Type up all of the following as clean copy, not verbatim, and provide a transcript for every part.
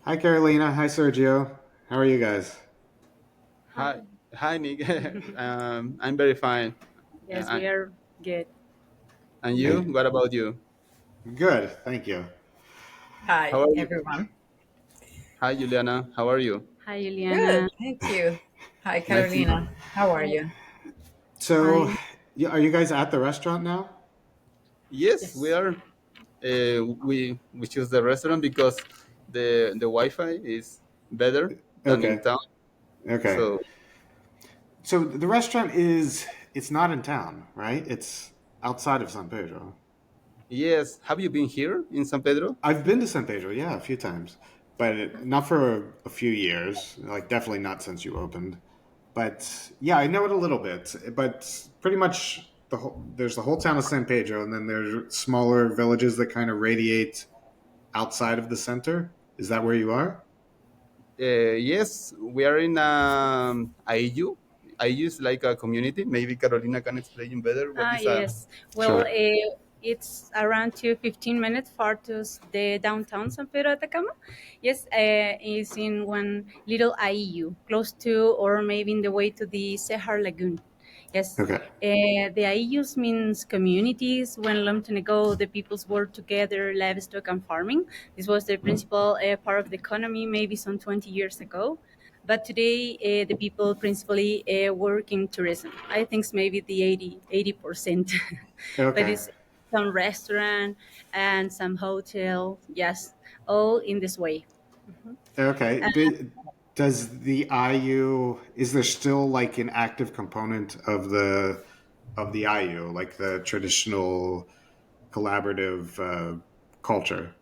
Hi, Carolina. Hi, Sergio. How are you guys? Hi, Hi. hi, Nick. I'm very fine. Yes, I, we are good. and you? Hey, What about you? good. Thank you. How Hi, are you? everyone. Hi, Juliana. How are you? Hi, Good, Juliana. thank you. Hi, Nice to meet. Carolina. How are Hi. you? So, Fine. are you guys at the restaurant now? Yes, we Yes. are. We choose the restaurant because the Wi-Fi is better than in Okay. town. Okay. So So the restaurant it's not in town, right? It's outside of San Pedro. yes, have you been here in San Pedro? I've been to San Pedro, yeah, a few times, but not for a few years. Like definitely not since you opened. But yeah, I know it a little bit. But pretty much there's the whole town of San Pedro, and then there's smaller villages that kind of radiate outside of the center. Is that where you are? Yes, we are in IU. IU is like a community. Maybe Carolina can explain better what is a. Yes. Well, Sure. it's around 15 minutes far to the downtown San Pedro Atacama. Yes, it's in one little IU, close to or maybe in the way to the Sehar Lagoon. Yes, Okay. the IUs means communities. When long time ago the peoples worked together, livestock and farming. This was the principal part of the economy, maybe some 20 years ago. But today, the people principally work in tourism. I think it's maybe the 80%. But Okay. it's some restaurant and some hotel. Yes, all in this way. Okay. But does the IU is there still like an active component of the IU, like the traditional collaborative culture?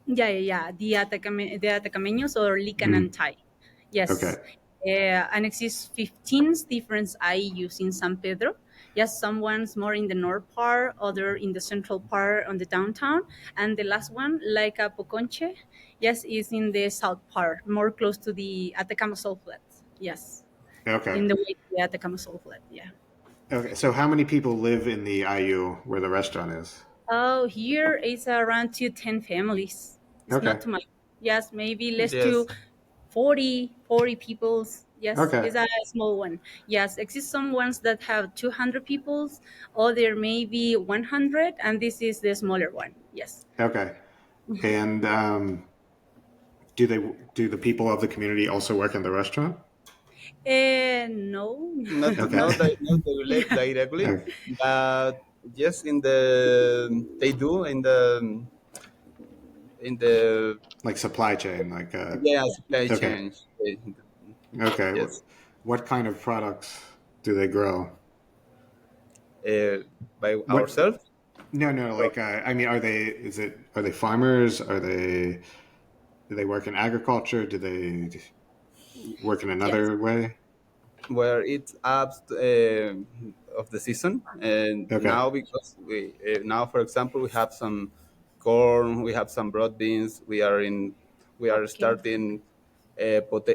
Yeah. The Atacameños or Mhm. Licanantay. Yes. Okay. And exists 15 different IUs in San Pedro. Yes, some ones more in the north part, other in the central part on the downtown, and the last one, like a Poconche, yes, is in the south part, more close to the Atacama Salt Flat. Yes, Okay. in the way to the Atacama Salt Flat. Yeah. Okay. So how many people live in the IU where the restaurant is? Oh, here is around to 10 families. It's not Okay. too much. Yes, maybe less to Yes. 40 peoples. Yes, Okay. it's a small one. Yes, exist some ones that have 200 peoples, other maybe 100, and this is the smaller one. Yes. Okay. And do the people of the community also work in the restaurant? No. Okay. Not directly, Okay. but yes, in the they do in the Like supply chain, like yeah, supply okay. chain. Okay. Yes, What kind of products do they grow? by What? ourselves. No, no. Like, I mean, are they farmers? Do they work in agriculture? Do they work in Yes. another way? Where it's up of the season, and Okay. now because we now, for example, we have some corn, we have some broad beans. We are Okay. starting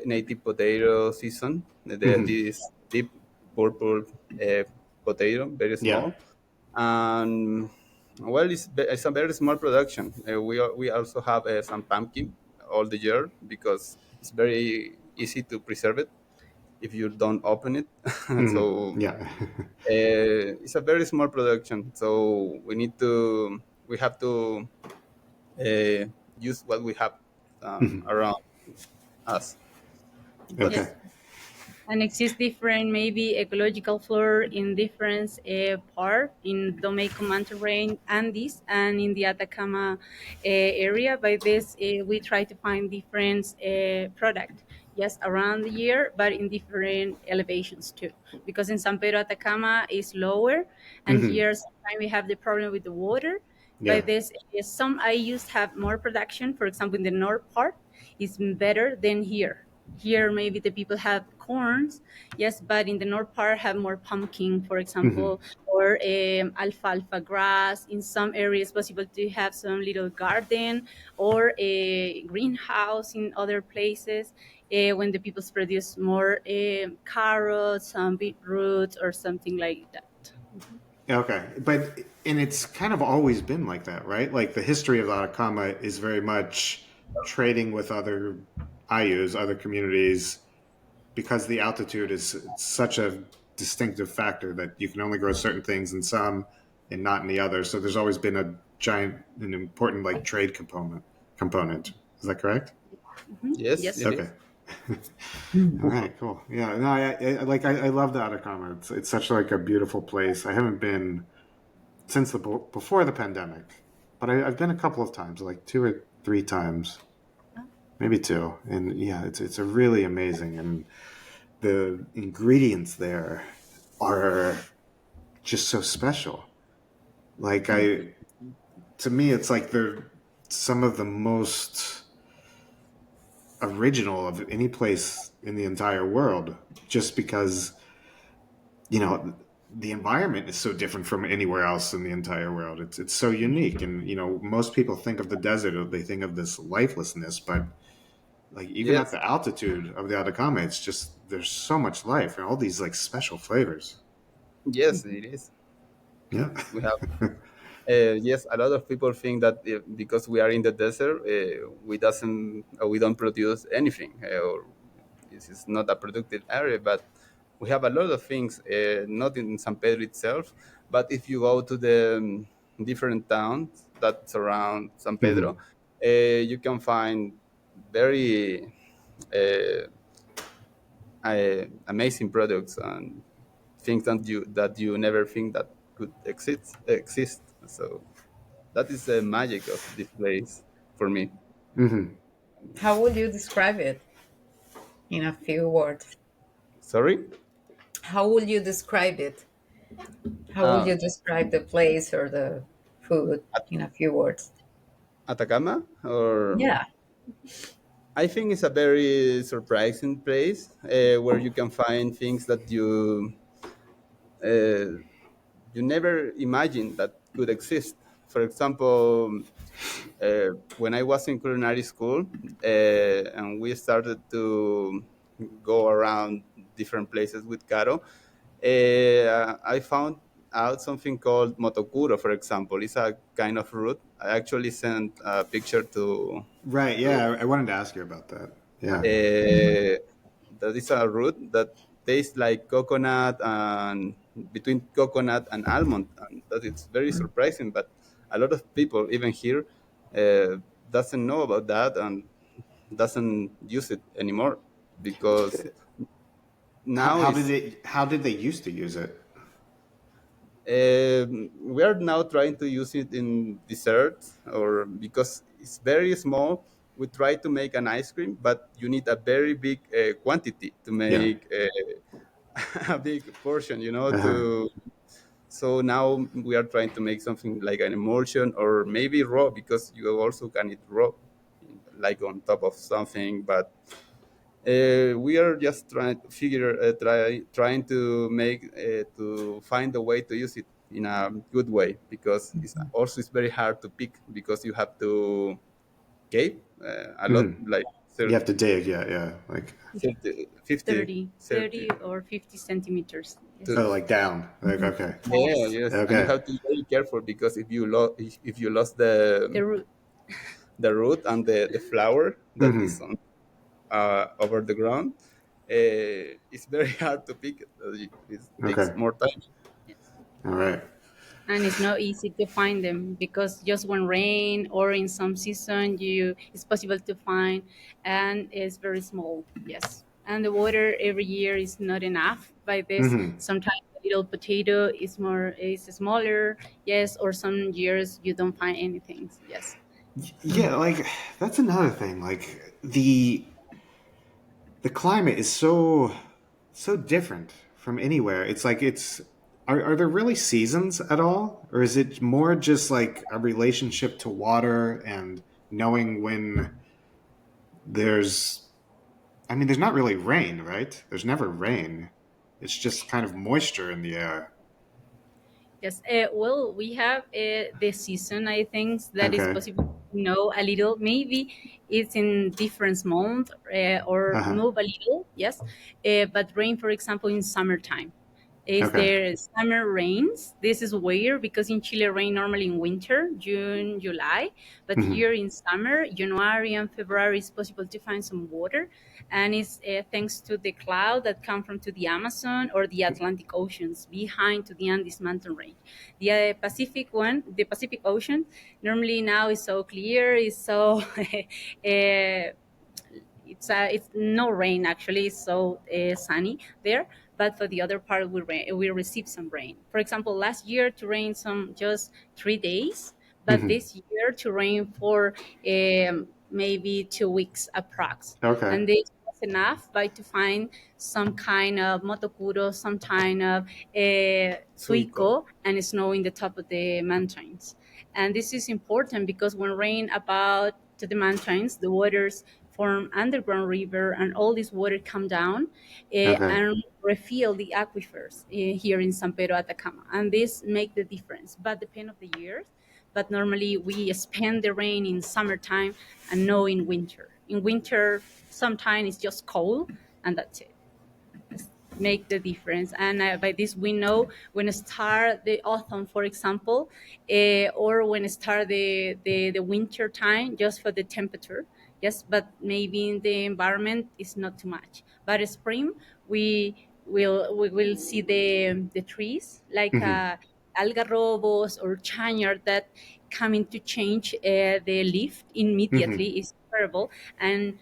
native potato season. Hmm. This deep purple potato, very Yeah. small, and well, it's a very small production. We also have some pumpkin all the year because it's very easy to preserve it if you don't open it. Hmm. So Yeah. it's a very small production. So we have to uh, use what we have Mhm. around us. But Yes. Okay. And exists different maybe ecological flora in different part in Domeyko mountain range Andes and in the Atacama area. By this, we try to find different product. Yes, around the year, but in different elevations too. Because in San Pedro Atacama is lower, and Hmm. here sometimes we have the problem with the water. By Yeah. this, some IUs have more production. For example, in the north part, is better than here. Here, maybe the people have corns, yes, but in the north part have more pumpkin, for example, Hmm. or alfalfa grass. In some areas, possible to have some little garden or a greenhouse in other places when the people produce more carrots, some beetroots, or something like that. Okay. But and it's kind of always been like that, right? Like the history of Atacama is very much trading with other IUs, other communities, because the altitude is such a distinctive factor that you can only grow certain things in some and not in the other. So there's always been a giant, an important like trade component. Is that correct? Yes, Yes. it Okay. is. All right, cool. Yeah, no, I love the Atacama. It's such like a beautiful place. I haven't been since before the pandemic, but I've been a couple of times, like 2 or 3 times, maybe two, and yeah, it's a really amazing, and the ingredients there are just so special. Like to me, it's like they're some of the most original of any place in the entire world, just because you know the environment is so different from anywhere else in the entire world. It's so unique, and most people think of the desert, or they think of this lifelessness, but like even at Yes, the altitude of the Atacama, it's just there's so much life and all these like special flavors. yes, it is. Yeah. We have yes, a lot of people think that because we are in the desert, we don't produce anything, or this is not a productive area. But we have a lot of things, not in San Pedro itself, but if you go to the different towns that surround San Hmm. Pedro, you can find very uh, amazing products and things that you never think that could exist. So that is the magic of this place for me. Hmm. How would you describe it in a few words? Sorry, How would you describe it? How would uh, you describe the place or the food in a few words? Atacama, or Yeah. I think it's a very surprising place where you can find things that uh, you never imagined that could exist. For example, when I was in culinary school, and we started to go around different places with Caro, I found out something called motokuro, for example. It's a kind of root. I actually sent a picture Right. to Yeah, I wanted to ask you about that. Yeah. that is a root that tastes like coconut and between coconut and almond, and that it's very surprising. But a lot of people, even here, uh, doesn't know about that and doesn't use it anymore because How, now how did is it? How did they used to use it? we are now trying to use it in desserts, or because it's very small. We try to make an ice cream, but you need a very big quantity to Yeah. make a big portion, Uh-huh. to so now we are trying to make something like an emulsion, or maybe raw, because you also can eat raw, like on top of something. But we are just trying to make to find a way to use it in a good way, because it's very hard to pick, because you have to cave a lot, Hmm. like You have to dig. Yeah. Yeah. Like 30, 50, 30 or 50 centimeters. Yes. oh, like down. Like okay. yeah, Yes. yes, and you Okay. have to be very careful, because if you lost The root. the root and the flower that is Hmm. on over the ground, it's very hard to pick it. It takes Okay. more time. Yes. All right. And it's not easy to find them because just when rain or in some season you it's possible to find, and it's very small. Yes, and the water every year is not enough. By this, Hmm. sometimes a little potato is smaller. Yes, or some years you don't find anything. Yes. Yeah. Like that's another thing. Like the climate is so different from anywhere. It's like are there really seasons at all, or is it more just like a relationship to water and knowing when there's I mean there's not really rain, right? There's never rain. It's just kind of moisture in the air. Yes, well, we have the season. I think that is Okay. possible to know a little. Maybe it's in different month or Uh-huh. move a little. Yes, but rain, for example, in summertime. Is Okay. there summer rains? This is weird because in Chile rain normally in winter, June, July, but Hmm. here in summer, January and February, is possible to find some water, and it's thanks to the cloud that come from to the Amazon or the Atlantic oceans behind to the Andes mountain range. The Pacific one, the Pacific Ocean, normally now is so clear, is so it's no rain actually. It's so sunny there, but for the other part we receive some rain. For example, last year to rain some just 3 days, but Hmm. this year to rain for maybe 2 weeks approx, Okay. and this was enough by to find some kind of motokuro, some kind of Suico. suico and snow in the top of the mountains. And this is important because when rain about to the mountains, the waters form underground river, and all this water come down Okay. and refill the aquifers here in San Pedro Atacama, and this make the difference. But depend of the years. But normally we spend the rain in summertime and no in winter. In winter, sometimes it's just cold, and that's it, make the difference. And by this, we know when start the autumn, for example, or when start the winter time, just for the temperature. Yes, but maybe in the environment is not too much. But spring, we will see the trees like Hmm. algarrobos or chanyard that coming to change the leaf Hmm. immediately is terrible, and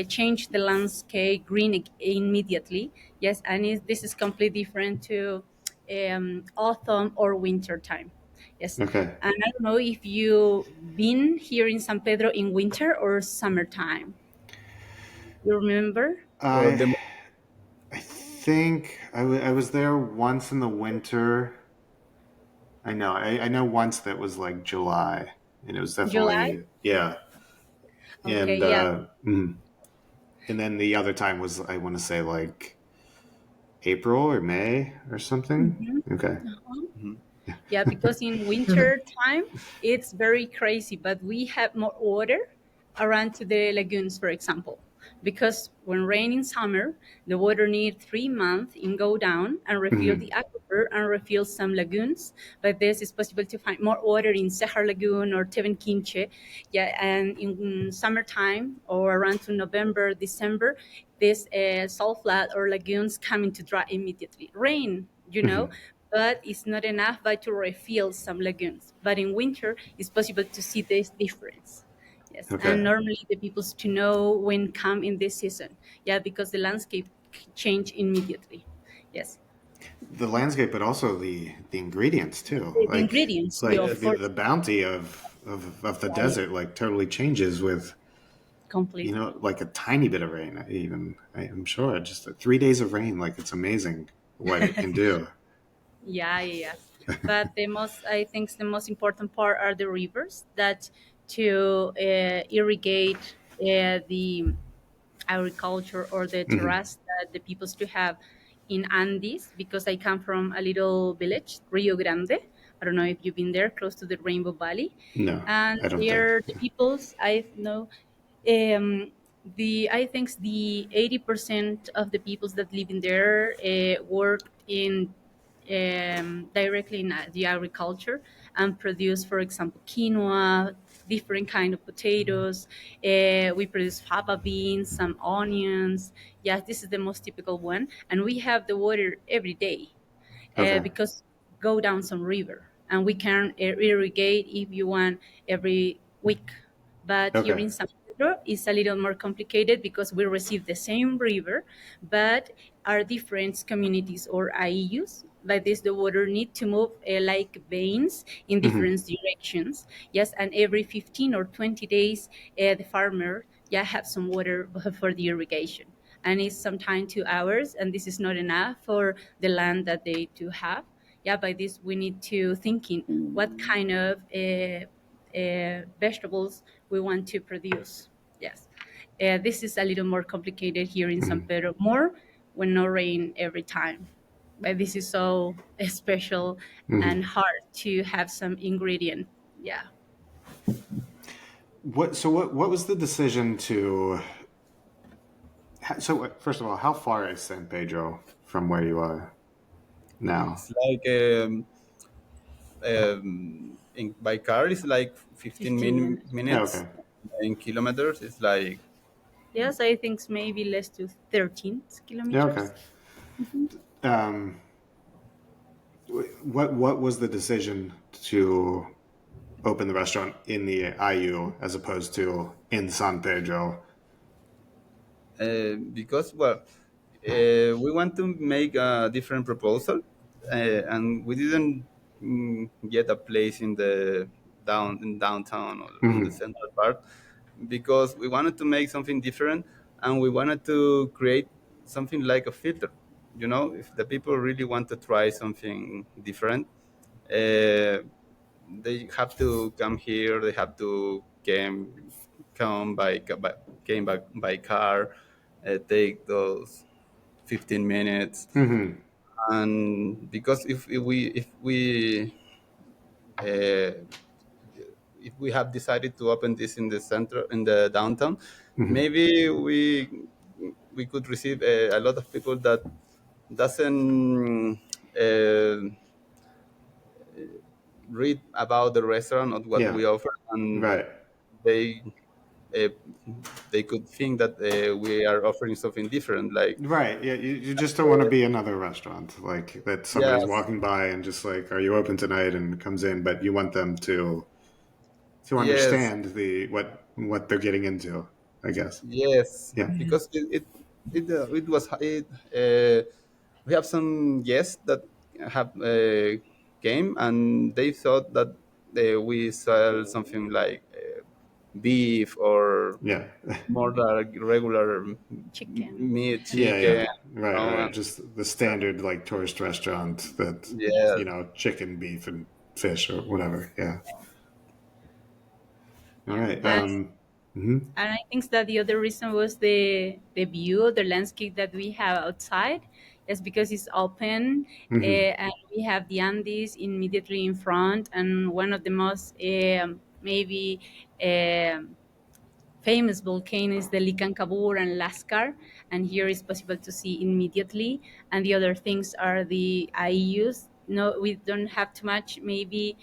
change the landscape green immediately. Yes, and this is completely different to autumn or winter time. Yes, Okay. and I don't know if you been here in San Pedro in winter or summertime. You remember? Well, I I think I was there once in the winter. I know once that was like July, and it was July? definitely, yeah. Okay, And yeah. and then the other time was, I want to say, like April or May or something. Mhm. Okay. mhm. Yeah, because in winter time it's very crazy, but we have more water around to the lagoons, for example. Because when rain in summer, the water need 3 months in go down and refill Hmm. the aquifer and refill some lagoons. But this is possible to find more water in Sehar Lagoon or Teven Quinche. Yeah, and in summertime or around to November, December, this salt flat or lagoons coming to dry immediately. Rain, Hmm. but it's not enough by to refill some lagoons. But in winter, it's possible to see this difference. Yes, and Okay. normally the people to know when come in this season. Yeah, because the landscape change immediately. Yes, The landscape, but also the ingredients too. the ingredients too, Yes. of The course. bounty of the Yeah, yeah, desert like totally changes with, completely. like a tiny bit of rain. Even I'm sure just 3 days of rain, like it's amazing what it can do. Yeah, yeah, yeah. But the most, I think, the most important part are the rivers that to irrigate the agriculture or the Hmm. terrace that the peoples to have in Andes, because I come from a little village, Rio Grande. I don't know if you've been there, close to the Rainbow Valley. No, And I don't think. there, the peoples I know, um, I think the 80% of the peoples that live in there work in directly in the agriculture and produce, for example, quinoa, different kind of potatoes. We produce fava beans, some onions. Yes, this is the most typical one, and we have the water every day Okay. because go down some river, and we can irrigate if you want every week. But here Okay. in San Pedro, it's a little more complicated because we receive the same river, but are different communities or IEUs. Like this, the water need to move like veins in Hmm. different directions. Yes, and every 15 or 20 days, the farmer have some water for the irrigation, and it's sometimes 2 hours, and this is not enough for the land that they do have. Yeah, by this we need to thinking what kind of vegetables we want to produce. Yes, this is a little more complicated here in San Hmm. Pedro, more when no rain every time. But this is so special Hmm. and hard to have some ingredient. Yeah. What was the decision to? So first of all, how far is San Pedro from where you are? now? It's like by car it's like 15 15 minutes. Yeah, minutes. okay. In kilometers it's like Yes, I think it's maybe less to 13 Yeah, okay. kilometers. Mhm. Um, what was the decision to open the restaurant in the IU as opposed to in San Pedro? because well we want to make a different proposal, and we didn't get a place in the downtown or on the Hmm. central part because we wanted to make something different, and we wanted to create something like a filter. You know, if the people really want to try something different, uh, they have to come here. They have to come by car, take those 15 minutes. Hmm. And because uh, if we have decided to open this in the center in the downtown, Hmm. maybe we could receive a lot of people that doesn't read about the restaurant or what Yeah, we offer, and right. they uh, they could think that we are offering something different, like Right. Yeah, you just don't want to be another restaurant like that somebody's yes, walking by and just like, "Are you open tonight?" and comes in, but you want them to yes, understand the what they're getting into, I guess. yes, Yeah. because it was we have some guests that have came and they thought that we sell something like beef or Yeah. more like regular Chicken. meat, Yeah, chicken, yeah. Right, and right. Just the standard like tourist restaurant that, yeah, chicken, beef and fish or whatever. Yeah. All Yeah. right. Mhm. And I think that the other reason was the view, the landscape that we have outside. Is because it's open, Mhm. and we have the Andes immediately in front, and one of the most maybe um famous volcanoes, the Licancabur and Lascar, and here is possible to see immediately. And the other things are the IUs. No, we don't have too much, maybe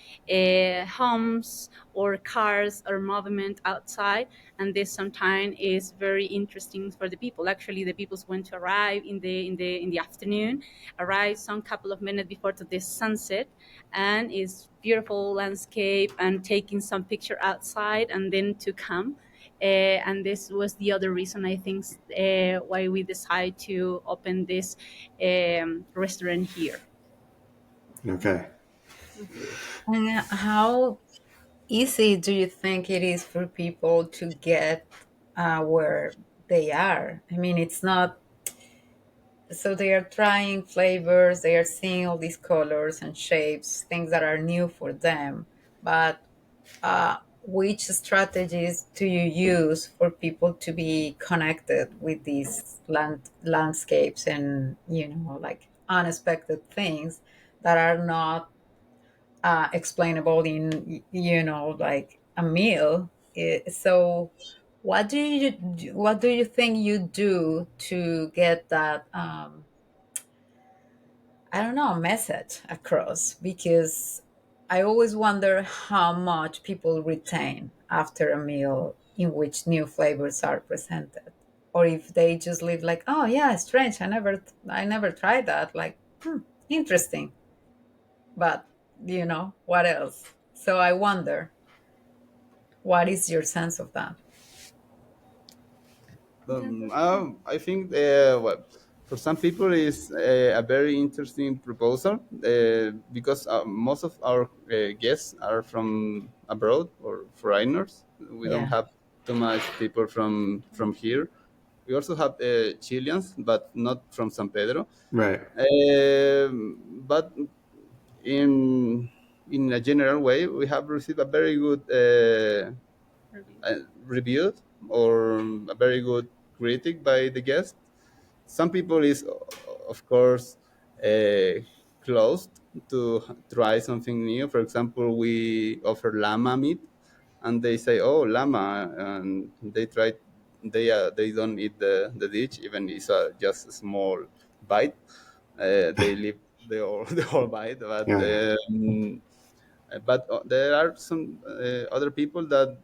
homes or cars or movement outside, and this sometimes is very interesting for the people. Actually, the people want to arrive in the afternoon, arrive some couple of minutes before to the sunset, and it's beautiful landscape and taking some picture outside, and then to come and this was the other reason I think why we decided to open this restaurant here. Okay. And how easy do you think it is for people to get where they are? I mean, it's not so they are trying flavors, they are seeing all these colors and shapes, things that are new for them. But which strategies do you use for people to be connected with these landscapes and like unexpected things that are not explainable in like a meal? So what do you think you do to get that I don't know, message across? Because I always wonder how much people retain after a meal in which new flavors are presented, or if they just live like, oh yeah, strange. I never tried that. Like, interesting, but what else? So I wonder, what is your sense of that? Yeah, that's I think well, for some people it's a very interesting proposal because most of our guests are from abroad or foreigners. We don't Yeah. have too much people from here. We also have Chileans, but not from San Pedro. Right. But in in a general way, we have received a very good review. review or a very good critic by the guest. Some people is of course uh, closed to try something new. For example, we offer llama meat, and they say, "Oh, llama," and they try. They don't eat the dish, even it's just a small bite. They live the whole bite, Yeah. but there are some other people that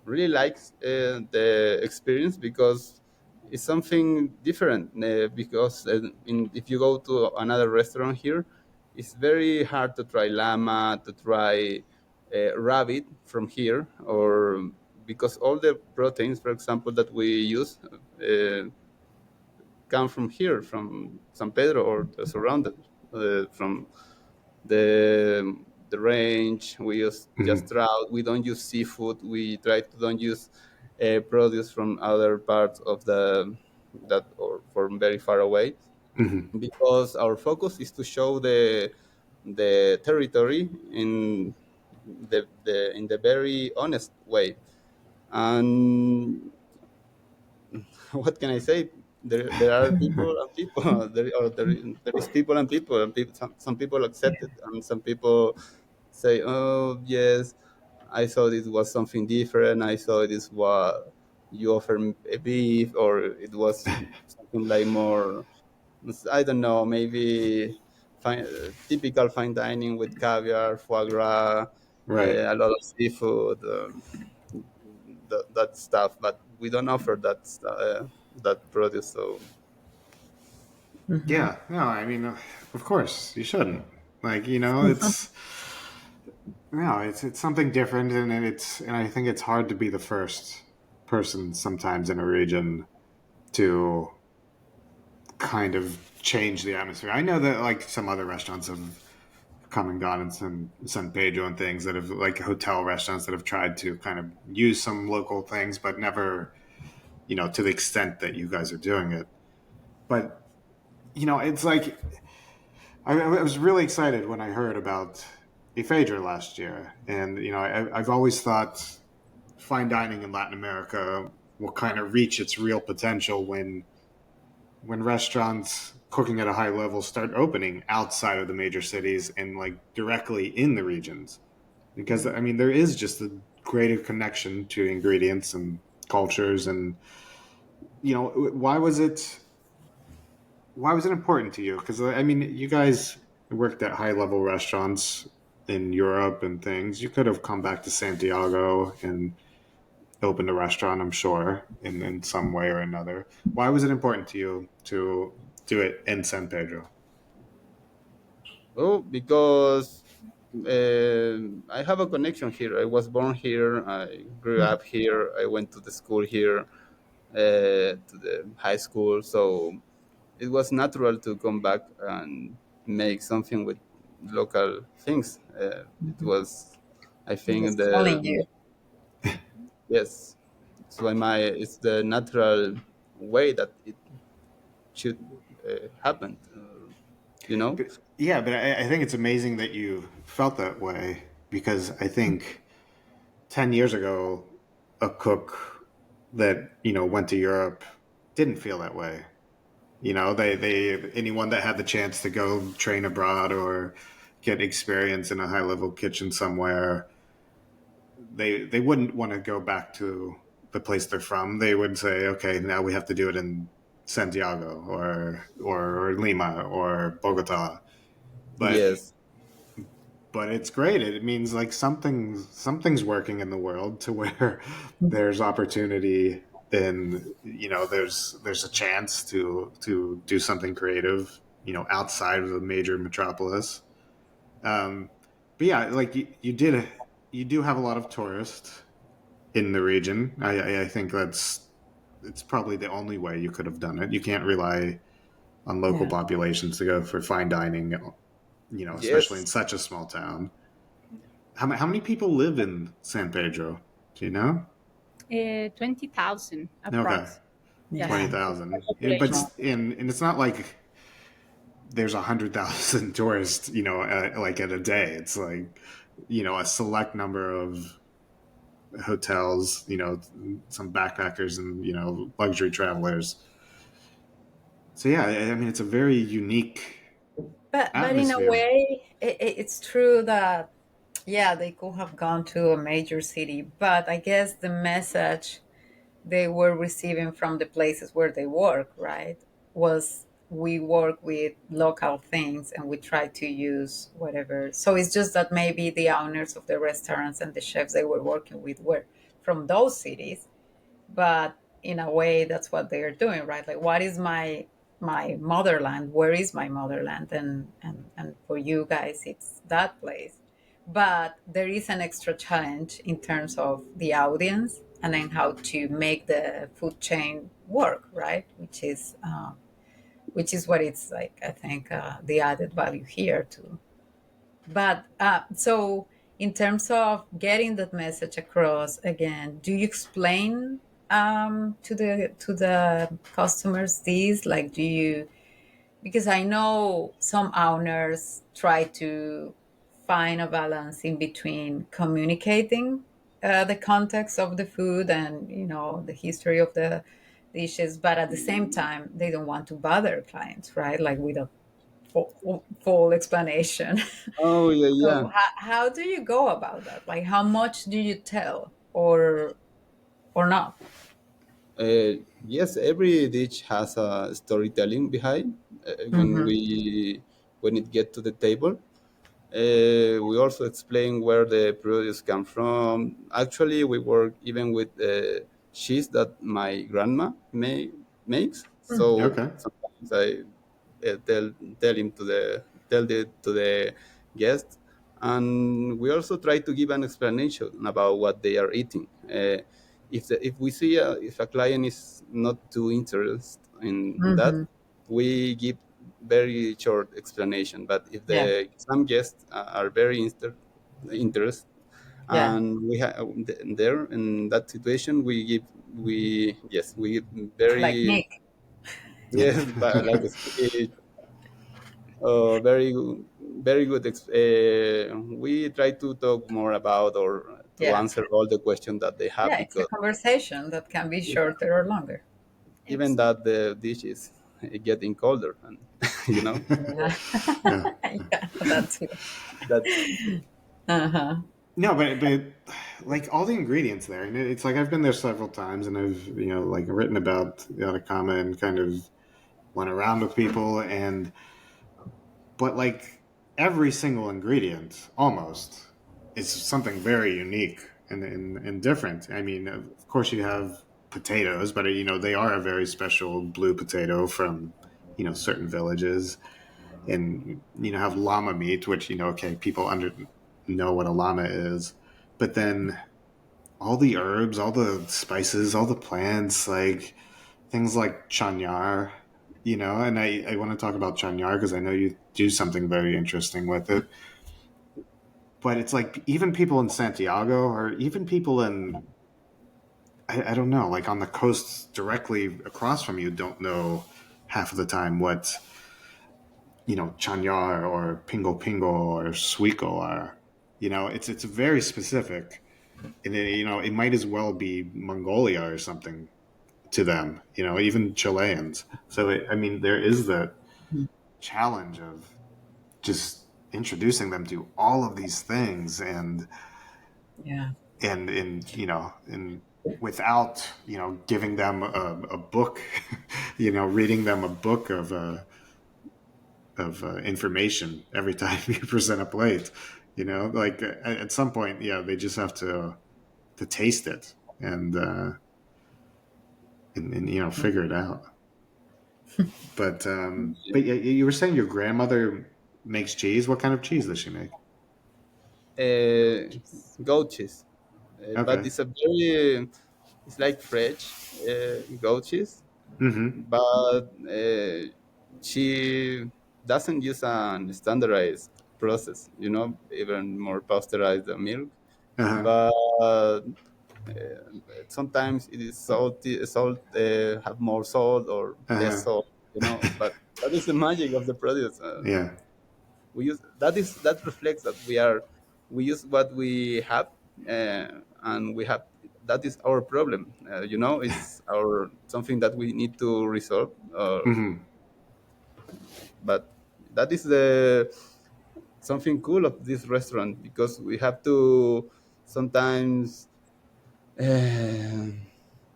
really likes the experience because it's something different. Because if you go to another restaurant here, it's very hard to try llama, to try rabbit from here, or because all the proteins, for example, that we use come from here, from San Pedro or the surrounded, from the range. We use just Hmm. trout. We don't use seafood. We try to don't use produce from other parts of the that or from very far away, Hmm. because our focus is to show the territory in the in the very honest way. And what can I say? There are people and people. There is people and people, and people, some people accept it, and some people say, "Oh yes, I thought it was something different. I thought this was you offer me a beef, or it was something like more. I don't know, maybe typical fine dining with caviar, foie gras, Right. a lot of seafood." That stuff, but we don't offer that produce. So Hmm. Yeah. No, I mean, of course you shouldn't. Like, it's no, it's something different, and I think it's hard to be the first person sometimes in a region to kind of change the atmosphere. I know that like some other restaurants have come and gone in San Pedro and things that have like hotel restaurants that have tried to kind of use some local things, but never, to the extent that you guys are doing it. But it's like I was really excited when I heard about Ephedra last year, and I've always thought fine dining in Latin America will kind of reach its real potential when restaurants cooking at a high level start opening outside of the major cities and like directly in the regions, because I mean there is just a greater connection to ingredients and cultures. And why was it important to you? Because I mean, you guys worked at high level restaurants in Europe and things. You could have come back to Santiago and opened a restaurant, I'm sure, in some way or another. Why was it important to you to do it in San Pedro? oh, because I have a connection here. I was born here. I grew up here. I went to the school here, to the high school. So it was natural to come back and make something with local things. It was, I It was think, calling you. yes. So it's the natural way that it should happen. You know. But, yeah, but I think it's amazing that you felt that way, because I think 10 years ago, a cook that, went to Europe didn't feel that way. They anyone that had the chance to go train abroad or get experience in a high level kitchen somewhere, they wouldn't want to go back to the place they're from. They would say, okay, now we have to do it in Santiago or Lima or Bogota. But Yes. it's great. It means like something's working in the world to where there's opportunity, and there's a chance to do something creative, outside of the major metropolis. Um, but yeah, like you do have a lot of tourists in the region. I think it's probably the only way you could have done it. You can't rely on local Yeah. populations to go for fine dining, especially in Yes. such a small town. How many people live in San Pedro? Do you know? 20,000 Okay, approx. Yes, twenty Yeah. it's the thousand. But population. Small. and it's not like there's 100,000 tourists, like at a day. It's like a select number of hotels, some backpackers and luxury travelers. So yeah, I mean it's a very unique But in a atmosphere. way, it's true that yeah, they could have gone to a major city, but I guess the message they were receiving from the places where they work, right, was we work with local things and we try to use whatever. So it's just that maybe the owners of the restaurants and the chefs they were working with were from those cities, but in a way that's what they're doing, right? Like, what is my motherland? Where is my motherland? And for you guys it's that place, but there is an extra challenge in terms of the audience and then how to make the food chain work, right? Which is what it's like, I think, the added value here too. But so, in terms of getting that message across, again, do you explain to the customers these? Like, do you? Because I know some owners try to find a balance in between communicating the context of the food and the history of the dishes, but at the same time they don't want to bother clients, right? Like with a full explanation. Oh yeah, yeah. So how do you go about that? Like how much do you tell or not? Yes, every dish has a storytelling behind Mm-hmm. when it get to the table. We also explain where the produce come from. Actually, we work even with cheese that my grandma makes. So Okay. sometimes I uh, tell tell him to the to the guest, and we also try to give an explanation about what they are eating. If we see if a client is not too interested in that, Mm-hmm. we give very short explanation. But if Yeah. the some guests are very interested, Yeah. and we have there in that situation, we give Like very Nick. Yeah. yes, but like a speech, very good. We try to talk more about or to Yeah. answer all the questions that they have Yeah, it's a because conversation that can be shorter or longer. even Ex- that the dish is getting colder and you know Yeah. Yeah. Yeah, that's it. that's Uh-huh. No, but like all the ingredients there, and it's like I've been there several times, and I've like written about the Atacama and kind of went around with people, and but like every single ingredient almost is something very unique and different. I mean, of course, you have potatoes, but they are a very special blue potato from certain villages, and have llama meat, which okay, people know what a llama is, but then all the herbs, all the spices, all the plants, like things like chanyar, and I want to talk about chanyar because I know you do something very interesting with it. But it's like even people in Santiago or even people in, I don't know, like on the coast directly across from you don't know half of the time what, chanyar or pingo pingo or suico are. It's very specific. And it might as well be Mongolia or something to them, even Chileans. So I mean, there is that challenge of just introducing them to all of these things Yeah. and and without giving them a book, reading them a book of information every time you present a plate. Like at some point, yeah, they just have to taste it and figure it out. But yeah, you were saying your grandmother makes cheese. What kind of cheese does she make? uh, goat cheese, but Okay. it's like fresh goat cheese, Mm-hmm. but she doesn't use a standardized process, even more pasteurized the milk, Uh-huh. but sometimes it is salt have more salt or less Uh-huh. salt, but that is the magic of the produce. Yeah. We use that reflects that we use what we have, and we have that is our problem, it's our something that we need to resolve, Mm-hmm. but that is the something cool of this restaurant because we have to sometimes, uh,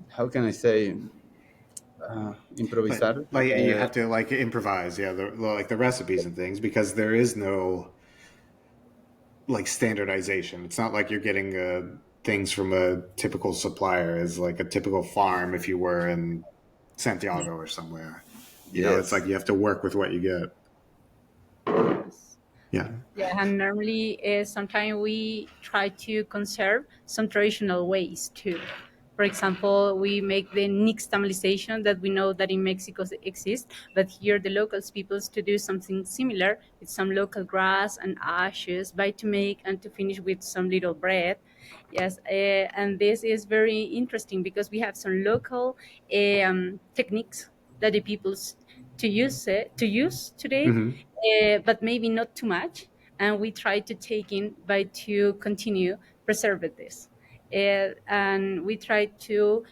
how can I say, But improvisar. like you have to like improvise, yeah, like the recipes and things because there is no like standardization. It's not like you're getting things from a typical supplier as like a typical farm if you were in Santiago or somewhere. You know, it's like Yes. you have to work with what you get. Yes. Yeah. Yeah, and normally sometimes we try to conserve some traditional ways too. For example, we make the nixtamalization that we know that in Mexico exists, but here the locals peoples to do something similar with some local grass and ashes by to make and to finish with some little bread. Yes, and this is very interesting because we have some local techniques that the peoples to use today, Hmm. but maybe not too much. And we try to take in by to continue preserve this, and we try to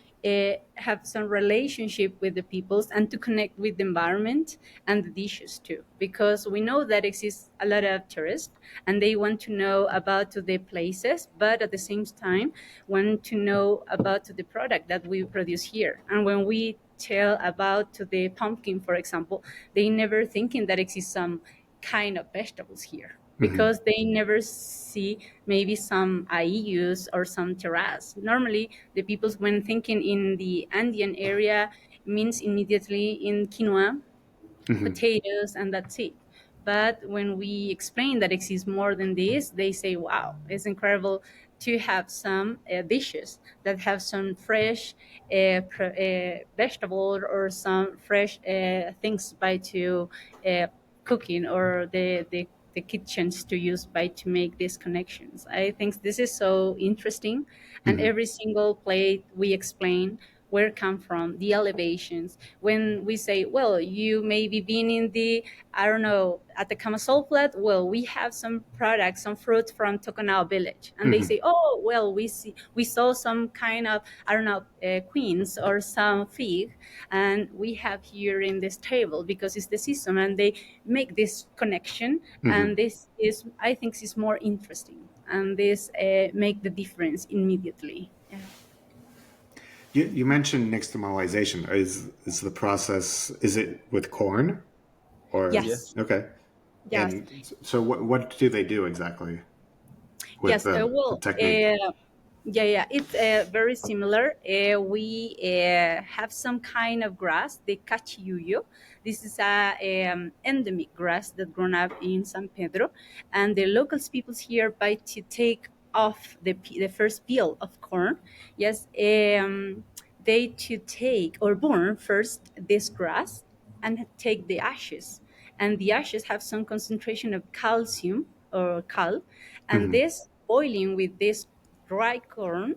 have some relationship with the peoples and to connect with the environment and the dishes too, because we know that exists a lot of tourists and they want to know about the places, but at the same time want to know about the product that we produce here. And when we tell about the pumpkin, for example, they never thinking that exists some kind of vegetables here Hmm. because they never see maybe some aiyus or some terrace. Normally, the people when thinking in the Andean area means immediately in quinoa, Hmm. potatoes, and that's it. But when we explain that exists more than this, they say, wow, it's incredible to have some dishes that have some fresh vegetable or some fresh things by to cooking or the kitchens to use by to make these connections. I think this is so interesting, and Hmm. every single plate we explain where it come from, the elevations. When we say, well, you maybe been in the, I don't know, Atacama Salt Flat, well, we have some products, some fruits from Toconao village. And they Hmm. say, oh, well, we saw some kind of, I don't know, queens or some fig, and we have here in this table because it's the season, and they make this connection. Hmm. And this is, I think, is more interesting. And this make the difference immediately. Yeah. You mentioned nixtamalization. Is the process? Is it with corn or Yes. Yes. okay? Yes. And so what do they do exactly with Yes, the well, technique? yeah, yeah, it's very similar. We have some kind of grass, the cachiyuyo. This is a endemic grass that grown up in San Pedro, and the locals peoples here by to take off the first peel of corn. Yes, they to take or burn first this grass and take the ashes, and the ashes have some concentration of calcium or cal, and Hmm. this boiling with this dry corn,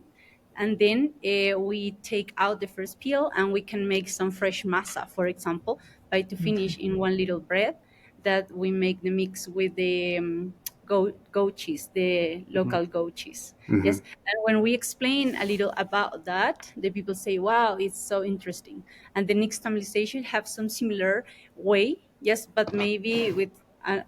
and then we take out the first peel and we can make some fresh masa, for example, by to finish in one little bread that we make the mix with the goat cheese, the Mhm. local goat cheese. Hmm. Yes, and when we explain a little about that, the people say, wow, it's so interesting. And the nixtamalization have some similar way, yes, but maybe with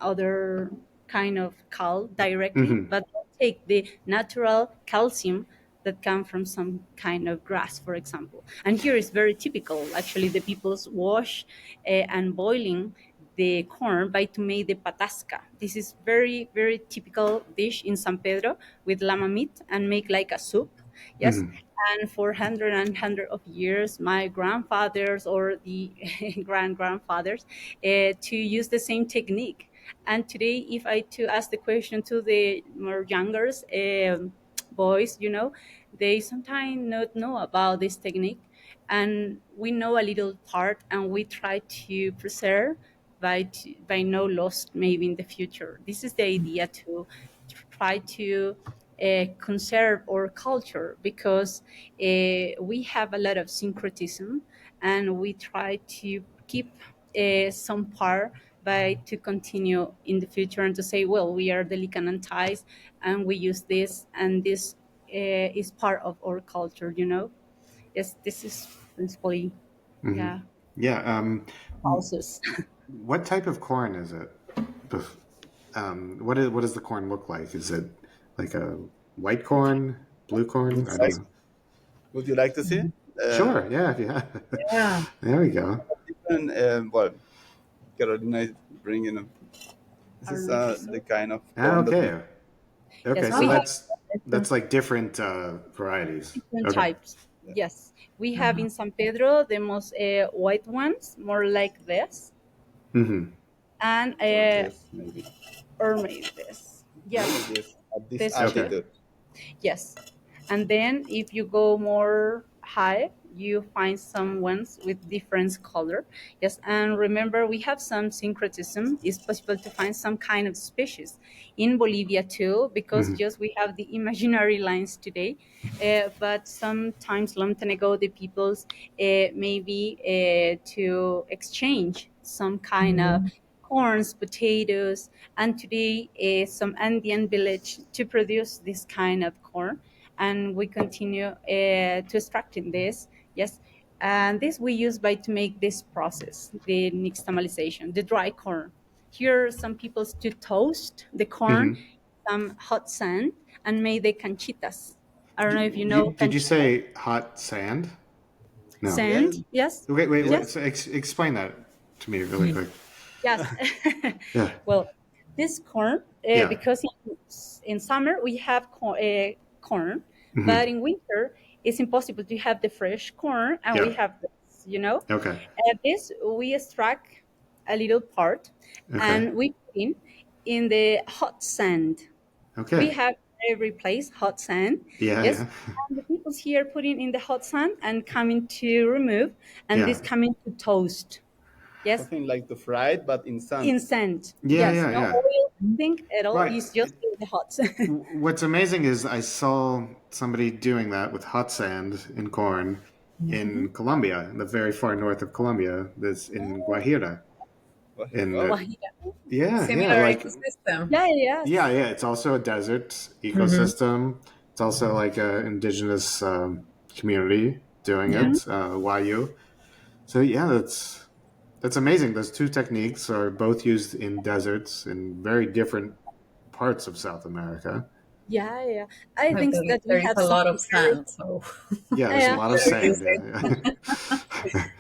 other kind of cal directly, Hmm. but don't take the natural calcium that come from some kind of grass, for example. And here is very typical. Actually, the people's wash and boiling the corn by to make the patasca. This is very, very typical dish in San Pedro with llama meat and make like a soup. Yes. Hmm. And for hundred of years, my grandfathers or the grandfathers to use the same technique. And today, if I to ask the question to the more younger boys, they sometimes not know about this technique, and we know a little part, and we try to preserve by no loss maybe in the future. This is the idea to try to conserve our culture because we have a lot of syncretism, and we try to keep some part by to continue in the future and to say, well, we are delicate ties and we use this, and this is part of our culture. Yes, this is principally, Hmm. yeah, Yeah. houses. What type of corn is it? Bef- what does the corn look like? Is it like a white corn, blue corn? I don't Like, know. would you like to see? Sure. Yeah. Yeah. Yeah. There we go. Different, well, Carolina is bringing. This is Arne the Resort. kind of Ah, corn that we. okay. Okay. Yes, So we Oh, have that's like different varieties. different Okay. types. Yes, we have uh-huh. in San Pedro the most white ones, more like this, Mm-hmm. and Or this, maybe. or maybe this. Or Yes, this, at this this too. Okay. altitude. Yes. And then if you go more high, you find some ones with different color. Yes. And remember, we have some syncretism. It's possible to find some kind of species in Bolivia too, because Mm-hmm. just we have the imaginary lines today. But sometimes long time ago, the peoples maybe to exchange some kind of Mhm. corns, potatoes, and today some Andean village to produce this kind of corn, and we continue to extracting this. Yes, and this we use by to make this process, the nixtamalization, the dry corn. Here, some people to toast the corn, Mm-hmm. some hot sand, and make the canchitas. I don't know if you know Did you canchitas. say hot sand? No. Yes, Sand, yes, Wait, wait, yes. wait. yes. So explain that to me really quick. Yes. Yeah. Well, this corn, Yeah. because in summer we have corn, but Mm-hmm. in winter it's impossible to have the fresh corn, and we Yeah. have this, you know. Okay. This we extract a little part, Okay. and we put in the hot sand. We Okay. have every place hot sand, Yeah. yes. Yeah. And the people here putting in the hot sand and coming to remove, and Yeah. this coming to toast. Yes, Something like the fried, but in sand. instant. Yeah. Yes, Yeah. no Yeah. oil, nothing at all. Right. It's just the hot. What's amazing is I saw somebody doing that with hot sand in corn Mhm. in Colombia, in the very far north of Colombia. That's in Guajira. In Oh, Guajira. yeah, yeah, Similar like ecosystem. Yeah, yeah, yes. yeah. It's also a desert Hmm. ecosystem. It's also like an indigenous community doing Yeah. Mhm. it, YU. So yeah, that's amazing. Those two techniques are both used in deserts in very different parts of South America. Yeah, yeah. I But think that we there is have a some lot of very, sand, so Yeah, there's a yeah. lot of better use sand. it. Yeah, yeah.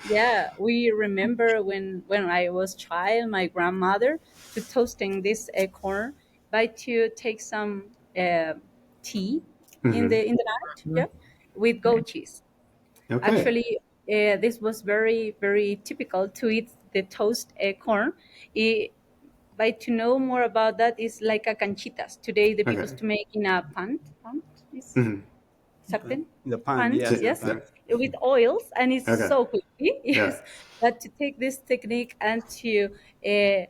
Yeah, we remember when I was child, my grandmother to toasting this corn by to take some tea Hmm. in the night, Mhm. yeah, with Yeah. goat cheese. Okay. Actually, this was very typical to eat the toast corn. Eh, by to know more about that is like a canchitas. Today, the people's Okay. to make in a pan is Hmm. sartén, in the pan, pan, yes, in the yes, pan. with oils, and it's Okay. so quickly, Yeah. yes. But to take this technique and to uh,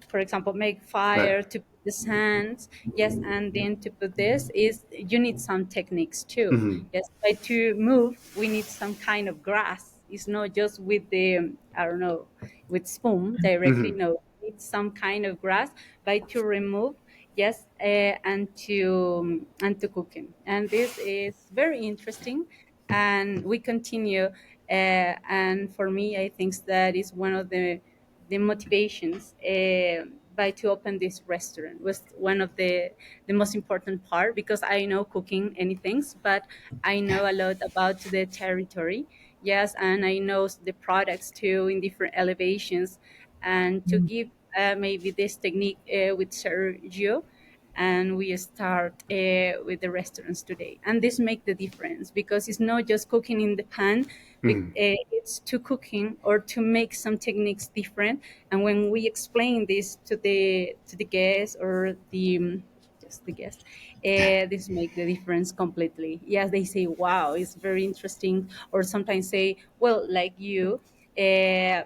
for example, make Right. fire to put the sands, yes, and then to put this is you need some techniques too. Hmm. Yes, but to move, we need some kind of grass. It's not just with the I don't know, with spoon directly. Hmm. No, it's some kind of grass by to remove. Yes, and to cooking, and this is very interesting, and we continue. And for me, I think that is one of the motivations by to open this restaurant was one of the most important part because I know cooking anything, but I know a lot about the territory. Yes, and I know the products too in different elevations, and to Mm. give maybe this technique with Sergio, and we start with the restaurants today, and this make the difference because it's not just cooking in the pan, Hmm. it's to cooking or to make some techniques different. And when we explain this to the guests or the just the guests, this make the difference completely. Yes, they say wow, it's very interesting, or sometimes say, well, like you,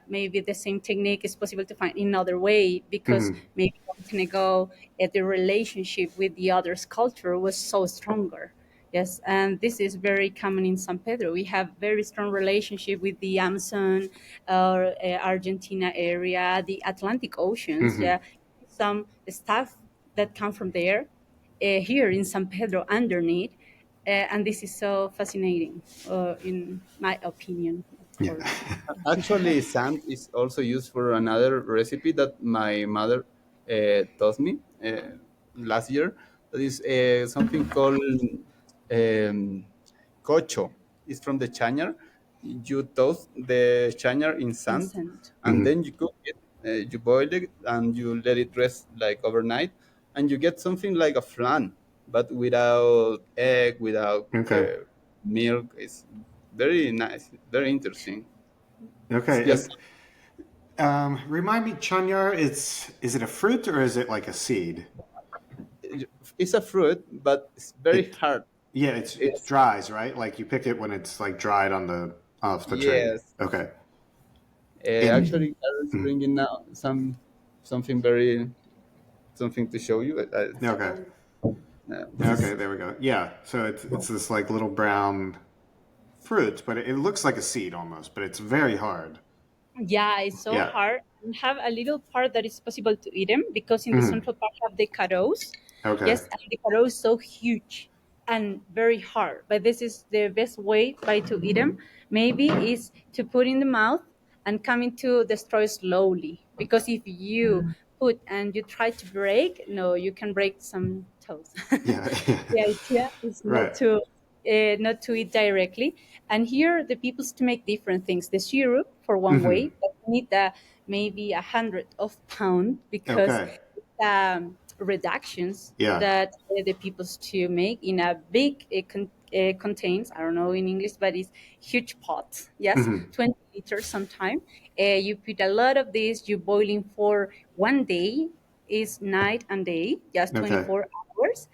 maybe the same technique is possible to find in another way because Hmm. maybe long time ago the relationship with the other's culture was so stronger. Yes, and this is very common in San Pedro. We have very strong relationship with the Amazon or Argentina area, the Atlantic Oceans. Hmm. Yeah, some staff that come from there here in San Pedro underneath, and this is so fascinating, in my opinion, of Yeah. course. Actually, sand is also used for another recipe that my mother taught me last year. That is something called um, cocho. is from the chañar. You toast the chañar in sand, Instant. and Hmm. then you cook it. You boil it and you let it rest like overnight, and you get something like a flan, but without egg, without Okay. milk. It's very nice, very interesting. It's Okay. just Remind me, chanyar. Is it a fruit or is it like a seed? it's a fruit, but it's very It hard. Yeah, it It's dries, right? Like you pick it when it's like dried on the off the tree. yes. Okay. And Actually, I was mm, bringing now something very something to show you. okay. This Okay, is there we go. Yeah. So it's this like little brown fruit, but it looks like a seed almost, but it's very hard. Yeah, it's so Yeah. hard. We have a little part that is possible to eat them because in the Hmm. central part have the carouse. Okay. Yes, and the carouse is so huge and very hard. But this is the best way by to eat them. Maybe is to put in the mouth and coming to destroy slowly. Because if you put and you try to break, no, you can break some toes. Yeah. The idea is Right. not to eat directly. And here the people's to make different things. The syrup for one Hmm. way, but you need maybe 100 of pound because Okay. reductions Yeah. that the people's to make in a big contains. I don't know in English, but it's huge pot. Yes, Hmm. 20 liters sometime. You put a lot of this. You boiling for one day. Is night and day, just Okay. 24 hours,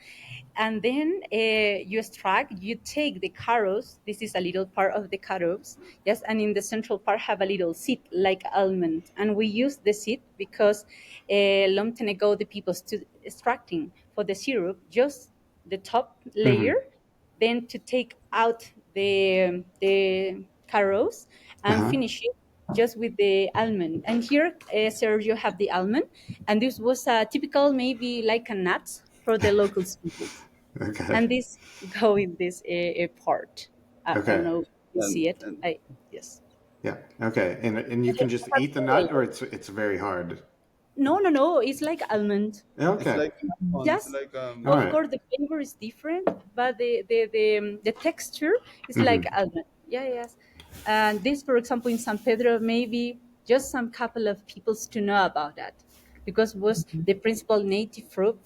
and then you extract, you take the carrots. This is a little part of the carrots, yes, and in the central part have a little seed like almond, and we use the seed because long time ago the people stood extracting for the syrup just the top layer, Hmm. then to take out the carrots and Uh-huh. finish it just with the almond. And here, Sergio have the almond, and this was a typical, maybe like a nut for the local people. Okay. And this go in this part. I don't Okay. know if you see it. and I Yes. Yeah. Okay. And you can just eat the nut, or it's very hard. No, no, no. It's like almond. it's Okay. like it's Just like All of right. course the flavor is different, but the texture is like Mm-hmm. almond. Yeah, yes. And this, for example, in San Pedro, maybe just some couple of peoples to know about that, because was the principal native fruit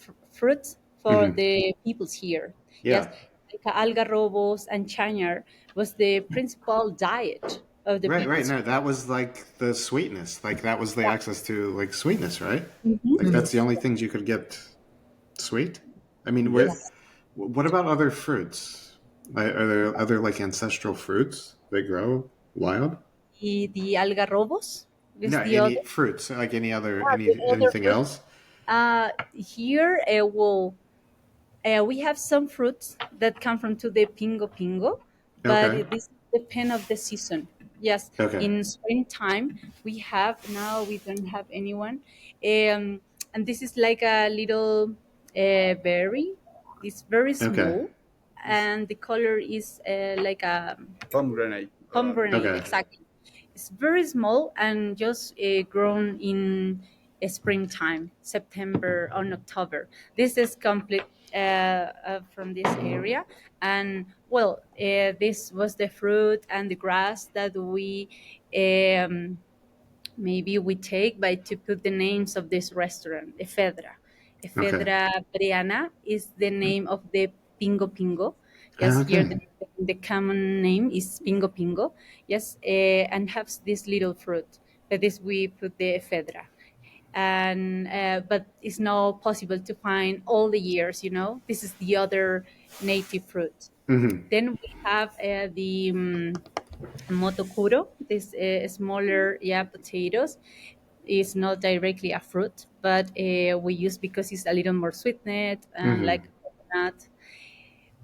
for Mm-hmm. the peoples here. Yes, Yeah. like algarrobos and chañar was the principal diet of the Right. Right. peoples. No, that was like the sweetness. Like that was the Yeah. access to like sweetness, right? Like Mhm. that's the only things you could get sweet. I mean, Yeah. where? yes. What about other fruits? Are there other like ancestral fruits that grow wild? The algarrobos is No, the any other. fruits like The other anything fruit. else? Here, we have some fruits that come from to the pingo pingo, but Okay. this depend of the season. Yes, Okay. in springtime we have, now we don't have anyone, um, and this is like a little berry. It's very Okay. small, and the color is like a Pomegranate. pomegranate, Okay. exactly. It's very small and just grown in springtime, September or October. This is complete from this area. And well, this was the fruit and the grass that we um, maybe we take by to put the names of this restaurant, Ephedra. Okay. Ephedra Briana is the name of the Pingo Pingo. Yes, here Okay. the common name is Pingo Pingo. Yes, and has this little fruit. But this we put the Ephedra. And but it's not possible to find all the years. This is the other native fruit. Mm-hmm. Then we have the motokuro, this smaller, yeah, potatoes. Is not directly a fruit, but we use because it's a little more sweetened and Mm-hmm. like coconut.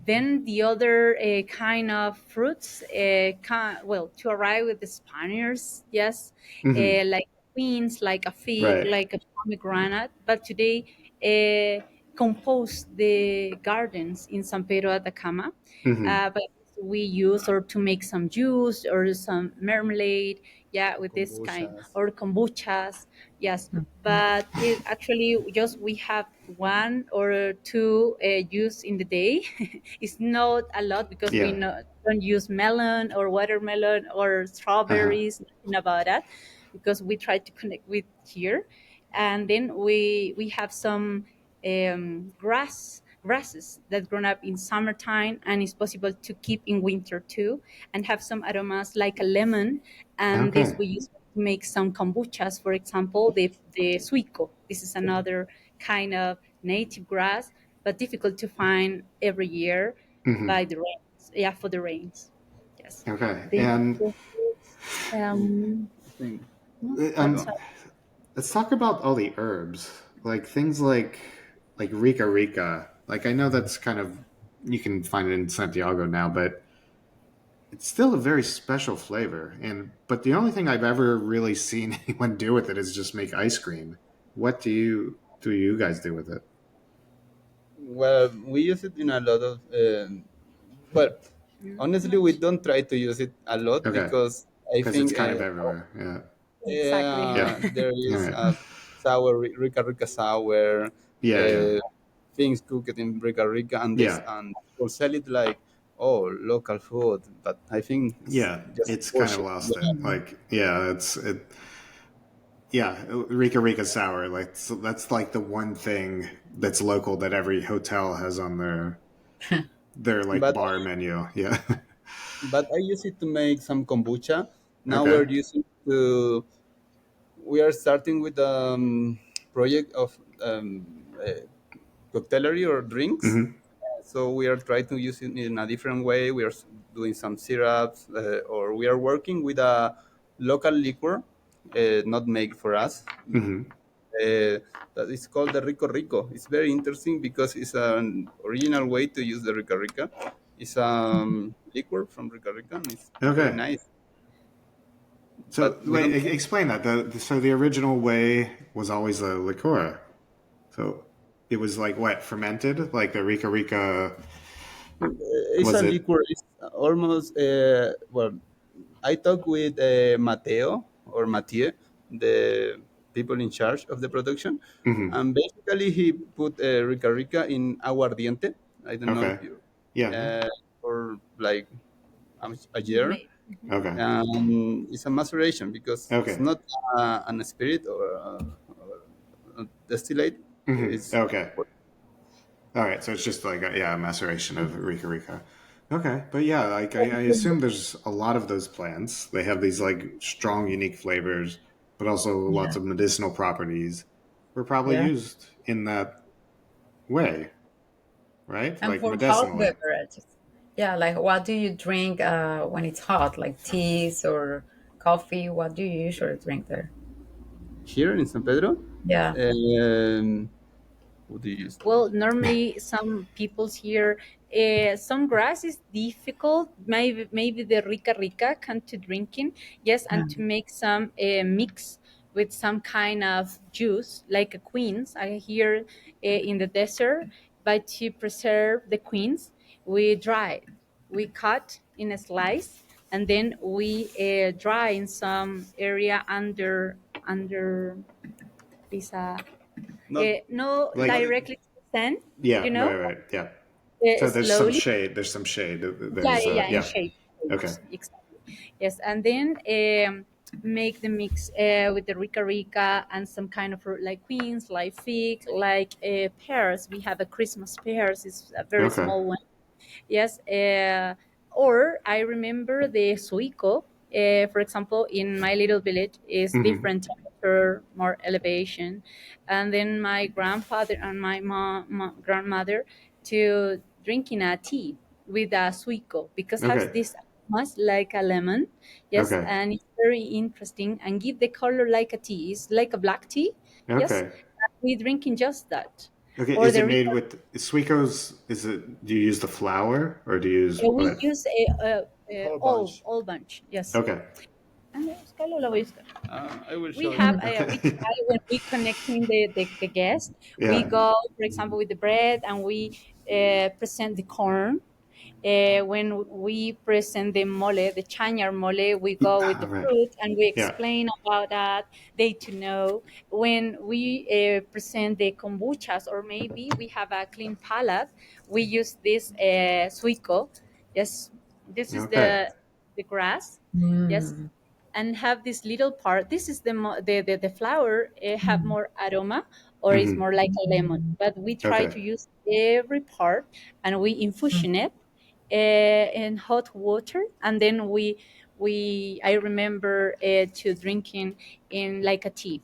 Then the other kind of fruits, well, to arrive with the Spaniards, yes, Mm-hmm. like beans, like a fig, Right. like a pomegranate. But today, compose the gardens in San Pedro Atacama. Mm-hmm. But we use or to make some juice or some marmalade, yeah, with this kind, kombuchas. or kombuchas, yes. But it actually just we have one or two use in the day. It's not a lot because we Yeah. don't use melon or watermelon or Uh huh. strawberries, nothing about that, because we try to connect with here. And then we have some grasses that grown up in summertime and is possible to keep in winter too, and have some aromas like a lemon. And this Okay. we use to make some kombuchas, for example, the suico. This is another kind of native grass, but difficult to find every year Hmm. by the rains. Yeah, for the rains. Yes. Okay. Then And um, I think what's um, so. let's talk about all the herbs, like things like Rica Rica. Like I know that's kind of you can find it in Santiago now, but it's still a very special flavor. And but the only thing I've ever really seen anyone do with it is just make ice cream. What do you guys do with it? Well, we use it in a lot of. Well, not honestly, we much? don't try to use it a lot Okay, because I because it's think kind of everywhere. Yeah. Exactly. Yeah. there All is right. a sour Rica Rica sour, Yeah. Yeah. uh, things cooked in Rica Rica, and this Yeah. and people sell it like, oh, local food, but I think it's Yeah. just It's kind of bullshit. lost it. Yeah. Like, yeah, yeah, Rica Rica sour. Like, so that's like the one thing that's local that every hotel has on their like But bar menu. Yeah. I use it to make some kombucha. Now we're Okay. using to we are starting with project of cocktailery or drinks. Hmm. So we are trying to use it in a different way. We are doing some syrups, or we are working with a local liquor, not made for us. Hmm. That is called the Rico Rico. It's very interesting because it's an original way to use the Rica Rica. It's liquor from Rica Rica, and it's very Okay. nice. So But we wait, don't. explain that. So the original way was always a liqueur. So it was like what fermented, like the Rica Rica. It's Was a it? liquor. It's almost well. I talked with Mateo or Mathieu, the people in charge of the production, Hmm. and basically he put Rica Rica in aguardiente. I don't know if Okay. you Yeah. for like a year, May- Okay. and it's a maceration because it's Okay. not an spirit or a distillate. Hmm. It's Okay. All right, so it's just like a maceration of Rica Rica. Okay, but yeah, like I assume there's a lot of those plants. They have these like strong, unique flavors, but also lots Yeah. of medicinal properties. Were probably Yeah. used in that way, right? And Like for hot medicinally. beverages, yeah, like what do you drink when it's hot, like teas or coffee? What do you usually drink there? here in San Pedro. Yeah. Um, what do you use? Well, normally some people's here, some grass is difficult. Maybe the rica rica come to drinking, yes, and to Mm. make some mix with some kind of juice, like a queens. I hear in the desert, but to preserve the queens, we dry it. We cut in a slice, and then we dry in some area under this Not no not Like directly to the sun, yeah, you right, know, right, yeah. So there's some slowly. shade. There's some shade. Yeah, There's yeah, yeah, in yeah. shape. Okay. Exactly. Yes, and then make the mix with the rica rica and some kind of fruit like queens, like fig, like pears. We have a Christmas pears. It's a very Okay. small one. Yes, or I remember the suico. For example, in my little village, is Hmm. different temperature, more elevation, and then my grandfather and my grandmother to drinking a tea with a suico because has Okay. this much like a lemon, yes, Okay. and it's very interesting and give the color like a tea. It's like a black tea, yes. Okay. We drinking just that, Okay. or Is the it made with Suico's? Is it? Do you use the flour or do you use we what? use a whole all bunch. all bunch, yes. Okay. And buscarlo, la voy a buscar. I will We show you. have we Okay. try when we connecting the guest. We Yeah. go, for example, with the bread, and we present the corn, When we present the mole, the chañar mole, we go with the Right. fruit and we Yeah. explain about that, they to know. When we present the kombuchas, or maybe we have a clean palate, we use this suico. Yes, this is Okay. the grass. Yes, Mm. and have this little part. This is the flower have Mm. more aroma, or it's Hmm. more like a lemon. But we try Okay. to use every part, and we infusion it in hot water, and then we I remember to drinking in like a tea.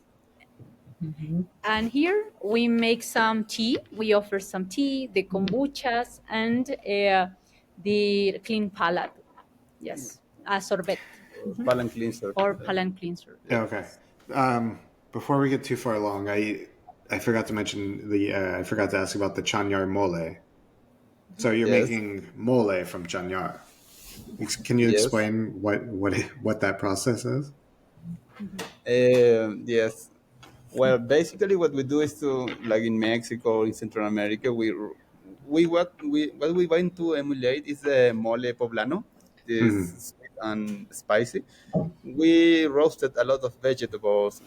Mhm. And here we make some tea. We offer some tea, the kombuchas, and the clean palate. Yes, a sorbet. Mhm. Palate cleanser. Or palate cleanser. Yeah, okay. Yes. Before we get too far along, I forgot to mention I forgot to ask about the chanyar mole. So you're Yes. making mole from chanyar. Can you Yes. explain what that process is? Mhm. Yes. Well, basically, what we do is to, like in Mexico, in Central America, what we want to emulate is the mole poblano. Hmm. This sweet and spicy. We roasted a lot of vegetables,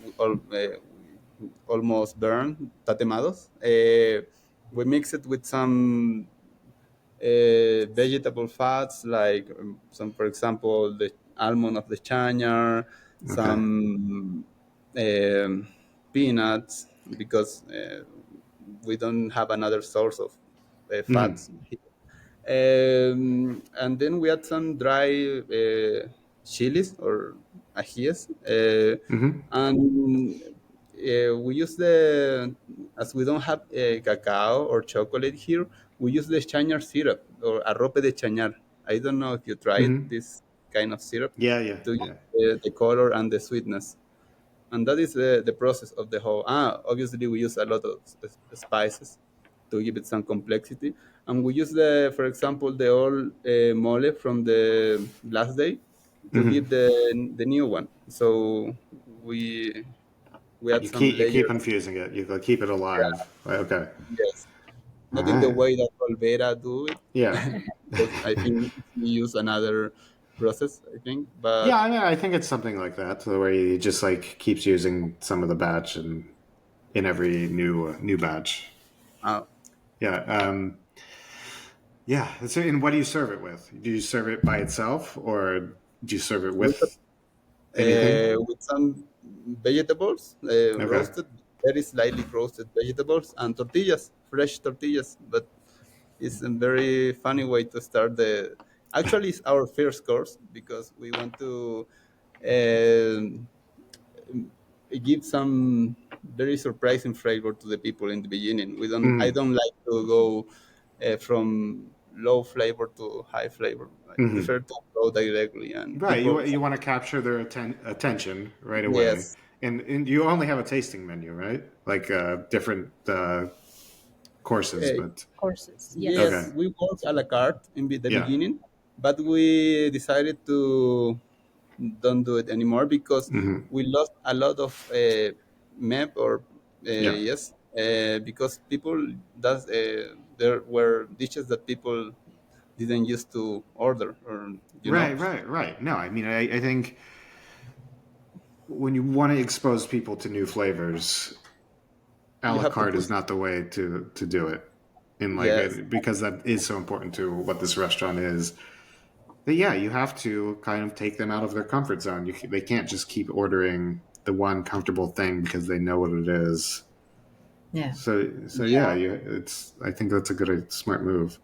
almost burned, tatemados. We mix it with some vegetable fats, like some, for example, the almond of the chañar, Okay. some peanuts, because we don't have another source of Hmm. fats. And then we add some dry chilies or ajíes, Hmm. and we use the, as we don't have cacao or chocolate here, we use the chañar syrup or arrope de chañar. I don't know if you tried Hmm. this kind of syrup Yeah, yeah, to yeah. get the color and the sweetness. And that is the process of the whole. Obviously, we use a lot of spices to give it some complexity. And we use for example, the old mole from the last day to Hmm. give the new one. So we we add some You keep layers. infusing it. You go keep it Yeah, alive. Okay. yes. All Not in the right. way that Olvera do it, Yeah. because I think we use another process. I think, Yeah, but I mean, I think it's something like that, where he just like keeps using some of the batch and in every new batch. uh, Yeah. Yeah. So, and what do you serve it with? Do you serve it by itself, or do you serve it with with anything? some vegetables, Okay. roasted, very slightly roasted vegetables, and tortillas, fresh tortillas. But it's a very funny way to start the. Actually, it's our first course because we want to um give some very surprising flavor to the people in the beginning. We don't. I Mm. don't like to go from low flavor to high flavor. I Hmm. prefer to go directly, and Right. people. You want to capture their attention right away, Yes. and you only have a tasting menu, right? Like different courses, Uh, but Courses, Yes, okay. yes. we worked a la carte in the Yeah. beginning, but we decided to don't do it anymore because Hmm. we lost a lot of map or Yeah. yes, because people does there were dishes that people didn't used to order, or you know. Right. Right. Right. No, I mean, I think when you want to expose people to new flavors, a You la have to carte is push. not the way to do it. In like Yes, because that is so important to what this restaurant is. But yeah, you have to kind of take them out of their comfort zone. They can't just keep ordering the one comfortable thing because they know what it is. Yeah. So yeah, yeah, it's. I think that's a good smart move.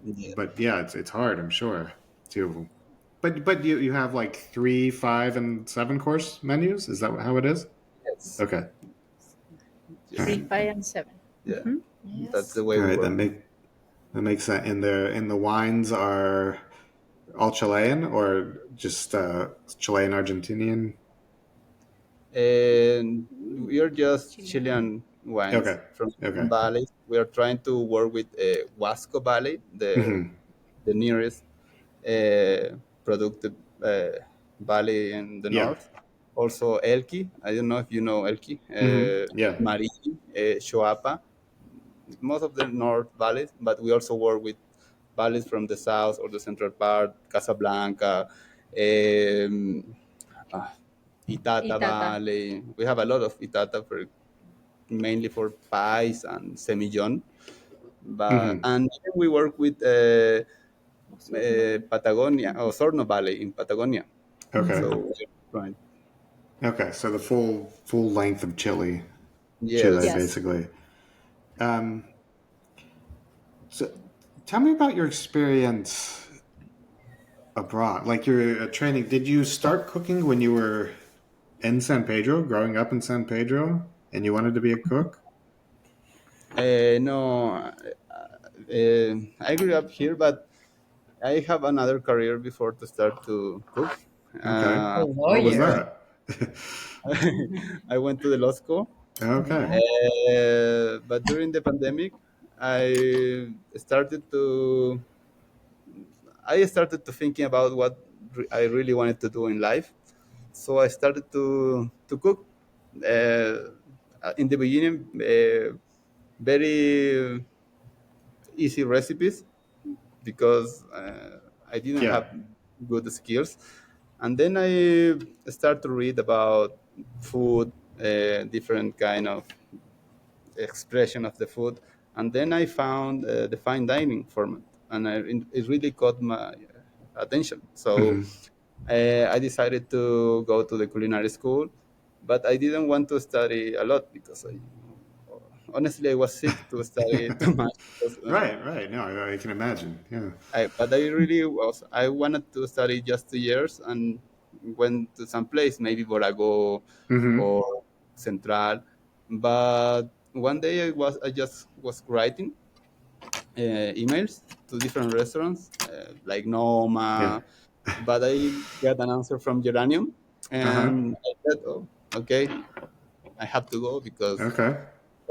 yeah, But yeah, it's hard. I'm sure too. But you have like 3, 5, and 7 course menus. Is that how it is? yes, Okay. All yes, Three, right. 5, and 7. yeah. Hmm. That's the Yes. way All we right. work. That makes sense. And the wines are all Chilean or just Chilean Argentinian? And we are just Chilean. Chilean wines Okay. from Okay. some valleys. We are trying to work with Huasco Valley, Hmm. the nearest productive valley in the Yeah. north. Also Elqui, I don't know if you know Elqui, Yeah. Marin, Choapa, most of the north valleys, but we also work with valleys from the south or the central part, Casablanca, um, uh, Itata Itata. Valley. We have a lot of Itata for mainly for pies and semillon. But Hmm. and then we work with Patagonia or Sorno Valley in Patagonia. Okay. So right, Okay. So the full length of Chile, yes. Yes. basically. Um, so tell me about your experience abroad. Like your training. Did you start cooking when you were in San Pedro, growing up in San Pedro, and you wanted to be a cook? No, I grew up here, but I have another career before to start to cook. Okay. A What was lawyer. that? I went to the law school, Okay. Yeah. but during the pandemic, I started to I started to thinking about what I really wanted to do in life. So I started to cook. In the beginning, very easy recipes because I didn't Yeah. have good skills. And then I start to read about food, different kind of expression of the food, and then I found the fine dining format, and it really caught my attention. So Hmm. I decided to go to the culinary school, but I didn't want to study a lot because honestly I was sick to study too much. Because, Right. Right. No, I can imagine. Yeah. but I really was. I wanted to study just 2 years and went to some place, maybe Borago Hmm. or Central. But one day I just was writing emails to different restaurants like Yeah. Noma, but I got an answer from Geranium, Uh huh. and I said, "Oh, okay, I have to go because Okay.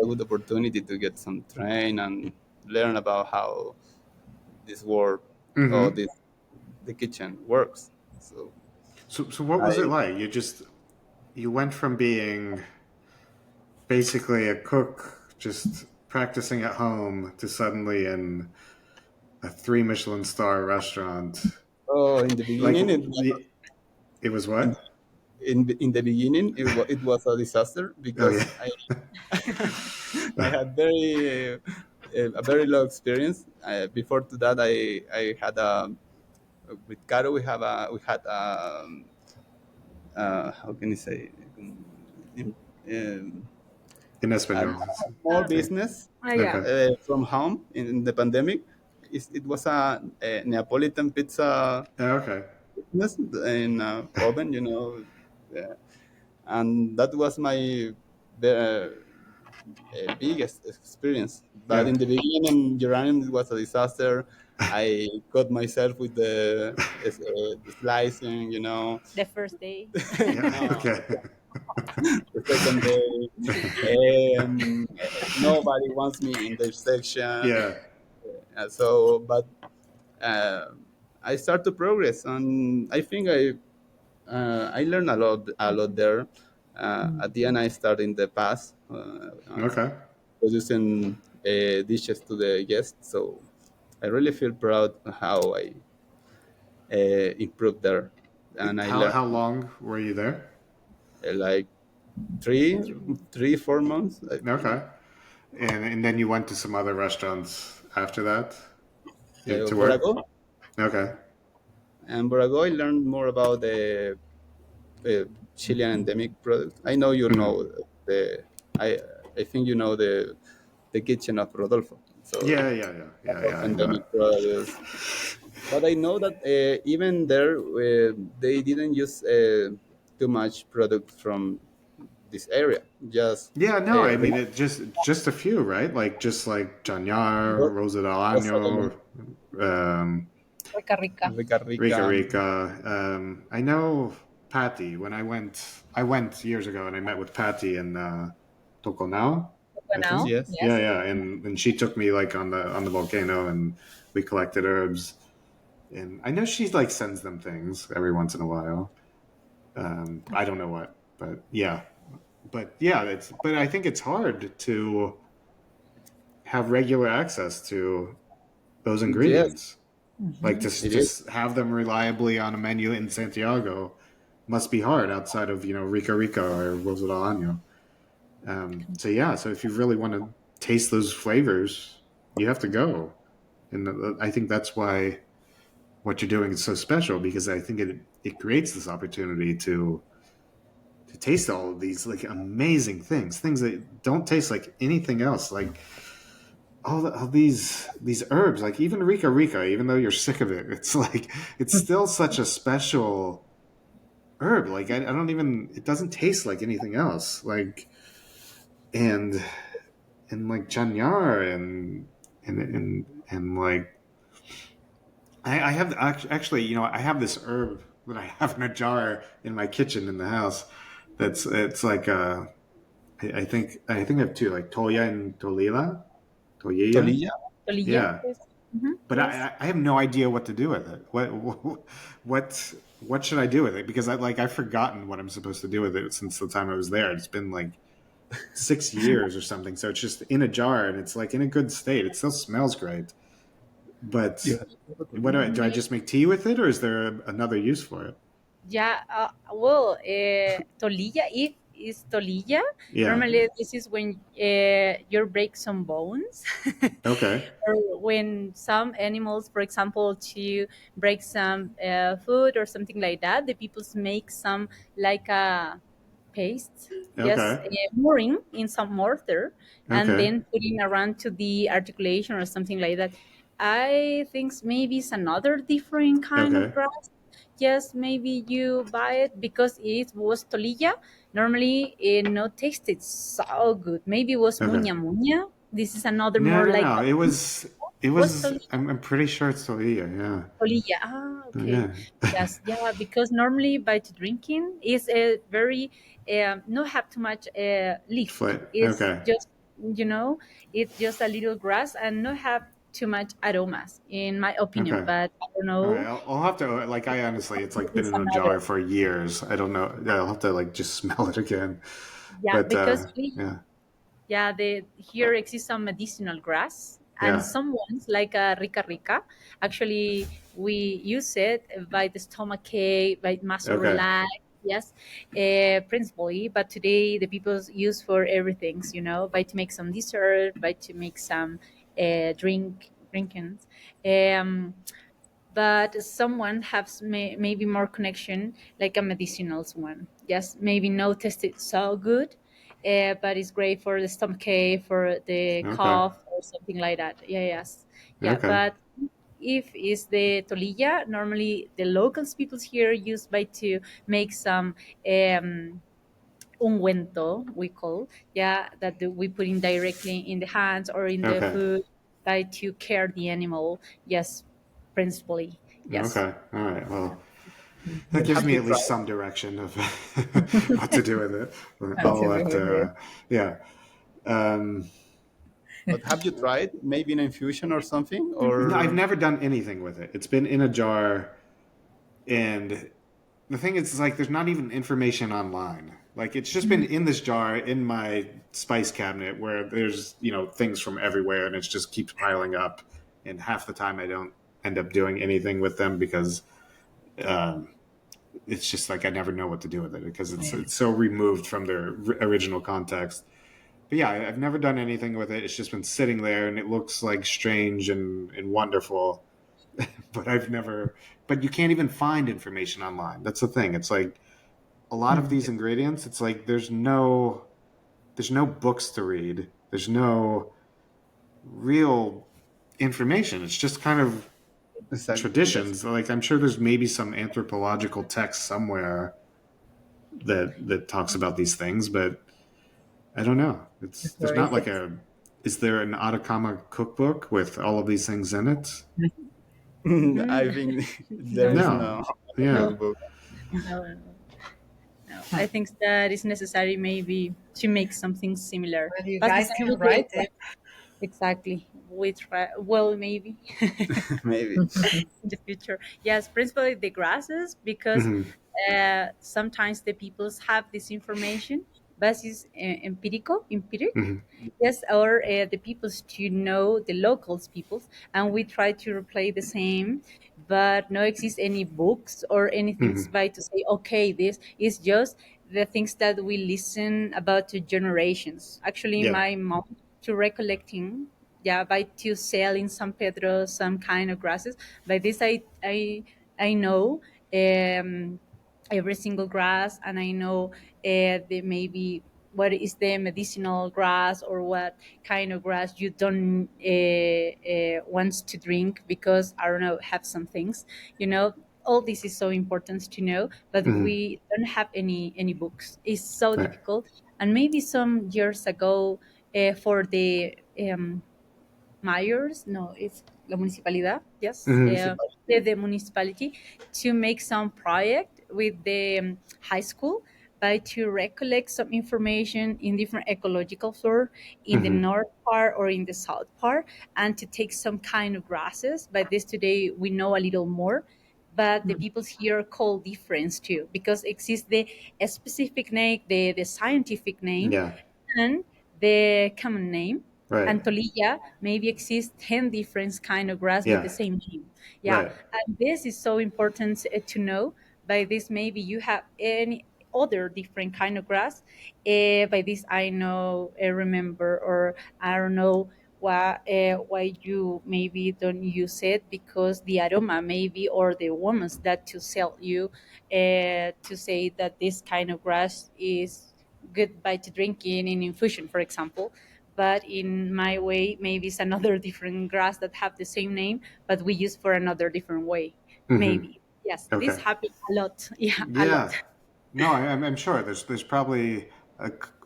a good opportunity to get some train and learn about how this world or Hmm. this the kitchen works." So So what was it I like? You went from being basically a cook, just practicing at home, to suddenly in a three Michelin star restaurant. in the Like beginning it was in, what? in the beginning it was a disaster Oh because yeah. I had a very low experience. Before to that, I had with Caro we had how can you say um, In a Espanol. small business Yeah. Okay. from home in the pandemic. It was a Neapolitan pizza Okay. business in oven, yeah. And that was my biggest experience. But Yeah. in the beginning, Geranium it was a disaster. I cut myself with the slicing, The first day. Yeah. no, Okay. the second day, nobody wants me in their section. Yeah. But uh, I start to progress, and I think I learned a lot there. At the end, I started in the past. Okay. Producing dishes to the guests. So I really feel proud how I improved there, and I How learned long were you there? like three, 4 months. I think. Okay. And then you went to some other restaurants after that to work? Borago, Okay. and Borago, I learned more about the Chilean endemic product. I know you Mhm. know the I I think you know the kitchen of Rodolfo. So Yeah, yeah, yeah, yeah, of yeah. I know it. endemic products. But I know that even there, they didn't use too much product from this area. Just Yeah, no, I mean rice, it just a few, right? Like just like Chañar, Rosa del Rosa del Año, um, Rica rica. Rica Rica Rica. Rica. I know Patty when I went years ago and I met with Patty in Toconao, I think. Now, Yes. Yeah, yes. yeah, and she took me like on the volcano and we collected herbs. And I know she like sends them things every once in a while. I don't know what, but yeah, it's but I think it's hard to have regular access to those Yes, ingredients. Like it is. to have them reliably on a menu in Santiago must be hard outside of Rica Rica or was it Año. So yeah, so if you really want to taste those flavors, you have to go, and I think that's why what you're doing is so special because I think it creates this opportunity to taste all of these like amazing things that don't taste like anything else, like all these herbs, like even Rica Rica, even though you're sick of it, it's like it's still such a special herb. Like I don't even it doesn't taste like anything else. Like and like chanyar and like I have actually I have this herb that I have in a jar in my kitchen in the house. That's it's like I think I have two like Toya and Tolila. Toya. Tolilla. Tolilla, Yeah. yes. Hmm, But yes. I have no idea what to do with it. What should I do with it? Because I've forgotten what I'm supposed to do with it since the time I was there. It's been like 6 years or something. So it's just in a jar and it's like in a good state. It still smells great. But You have what do I just make tea with it, or is there another use for it? Yeah, well, tolilla, if is tolilla, Yeah. normally this is when you break some bones, Okay. or when some animals, for example, to break some food or something like that, the people make some like a paste, yes, Okay. mooring in some mortar, and Okay. then putting around to the articulation or something like that. I think maybe it's another different kind of Okay. grass. Yes, maybe you buy it because it was tolilla. Normally, it not tasted so good. Maybe it was Okay. muña muña. This is another No, more no, like no. It a was. It was was. tolilla. I'm pretty sure it's Tolia. Yeah. Polilla. Ah, okay. Yeah. Yes, yeah, because normally by to drinking is a very not have too much leaf. It's Okay. just you know it's just a little grass and not have too much aromas in my opinion. Okay. But I don't All right. know. I'll have to like. I honestly, it's like been It's in a another. jar for years. I don't know. Yeah, I'll have to like just smell it again. Yeah, But because we yeah. yeah, the here exists some medicinal grass and Yeah. some ones like a rica rica. Actually, we use it by the stomach ache, by muscle Okay. relax. Yes, principally. But today the people use for everything. By to make some dessert, by to make some drinkings. Um, but someone has maybe more connection like a medicinals one. Yes, maybe no tasted so good, but it's great for the stomach ache, for the Okay. cough or something like that. Yeah, yes, yeah. Okay. But if it's the tolilla, normally the locals peoples here use by to make some um, ungüento, we call, yeah, that we put in directly in the hands or in the Okay. food by to care the animal. Yes, principally, yes. Okay. All right. Well, that But gives have me you at least tried? some direction of what to do with it. How to I'll do have with it. to. Yeah. Um, But have you tried maybe an infusion or something? no, I've Or never done anything with it. It's been in a jar, and the thing is, like, there's not even information online. Like, it's just been in this jar in my spice cabinet where there's things from everywhere, and it just keeps piling up. And half the time, I don't end up doing anything with them because um, it's just like I never know what to do with it because it's so removed from their original context. But yeah, I've never done anything with it. It's just been sitting there, and it looks like strange and wonderful. But I've never. But you can't even find information online. That's the thing. It's like a lot of these ingredients. It's like there's no books to read. There's no real information. It's just kind of exactly, yes. traditions. Like I'm sure there's maybe some anthropological text somewhere that talks about these things, but I don't know. There's Where is not like it? a. Is there an Atacama cookbook with all of these things in it? Mhm. I think there No, is No. no Yeah. cookbook. no, no, no. I think that it's necessary maybe to make something similar. Well, you But the guys same can with the write it. exactly. We try well maybe Maybe. in the future. Yes, principally the grasses because Hmm. sometimes the peoples have this information basis empiric. Hmm. Yes, or the peoples to know the locals peoples, and we try to replay the same, but no exist any books or anything Hmm. by to say okay, this is just the things that we listen about to generations. Actually, Yeah. my mom to recollecting, yeah, by to sell in San Pedro some kind of grasses. By this, I know every single grass, and I know the maybe what is the medicinal grass or what kind of grass you don't want to drink because I don't know have some things, you know. All this is so important to know, but Hmm. we don't have any books. It's so Right. difficult. And maybe some years ago, for the mayors, no, it's la municipalidad, yes, Hmm. the municipality, to make some project with the high school by to recollect some information in different ecological flora in the Hmm. north part or in the south part, and to take some kind of grasses. By this today we know a little more, but the peoples here call difference too, because exists the specific name, the scientific name, Yeah. and the common name. Right. And tolilla maybe exists 10 different kind of grass with the Yeah. same name. Yeah, Right. and this is so important to know. By this maybe you have any other different kind of grass. By this I know, remember, or I don't know why you maybe don't use it, because the aroma maybe, or the women's that to sell you to say that this kind of grass is good by to drinking in infusion, for example. But in my way, maybe it's another different grass that have the same name, but we use for another different way. Hmm. Maybe yes, this Okay. happens a lot. Yeah, a lot. Yeah. No, I'm sure there's probably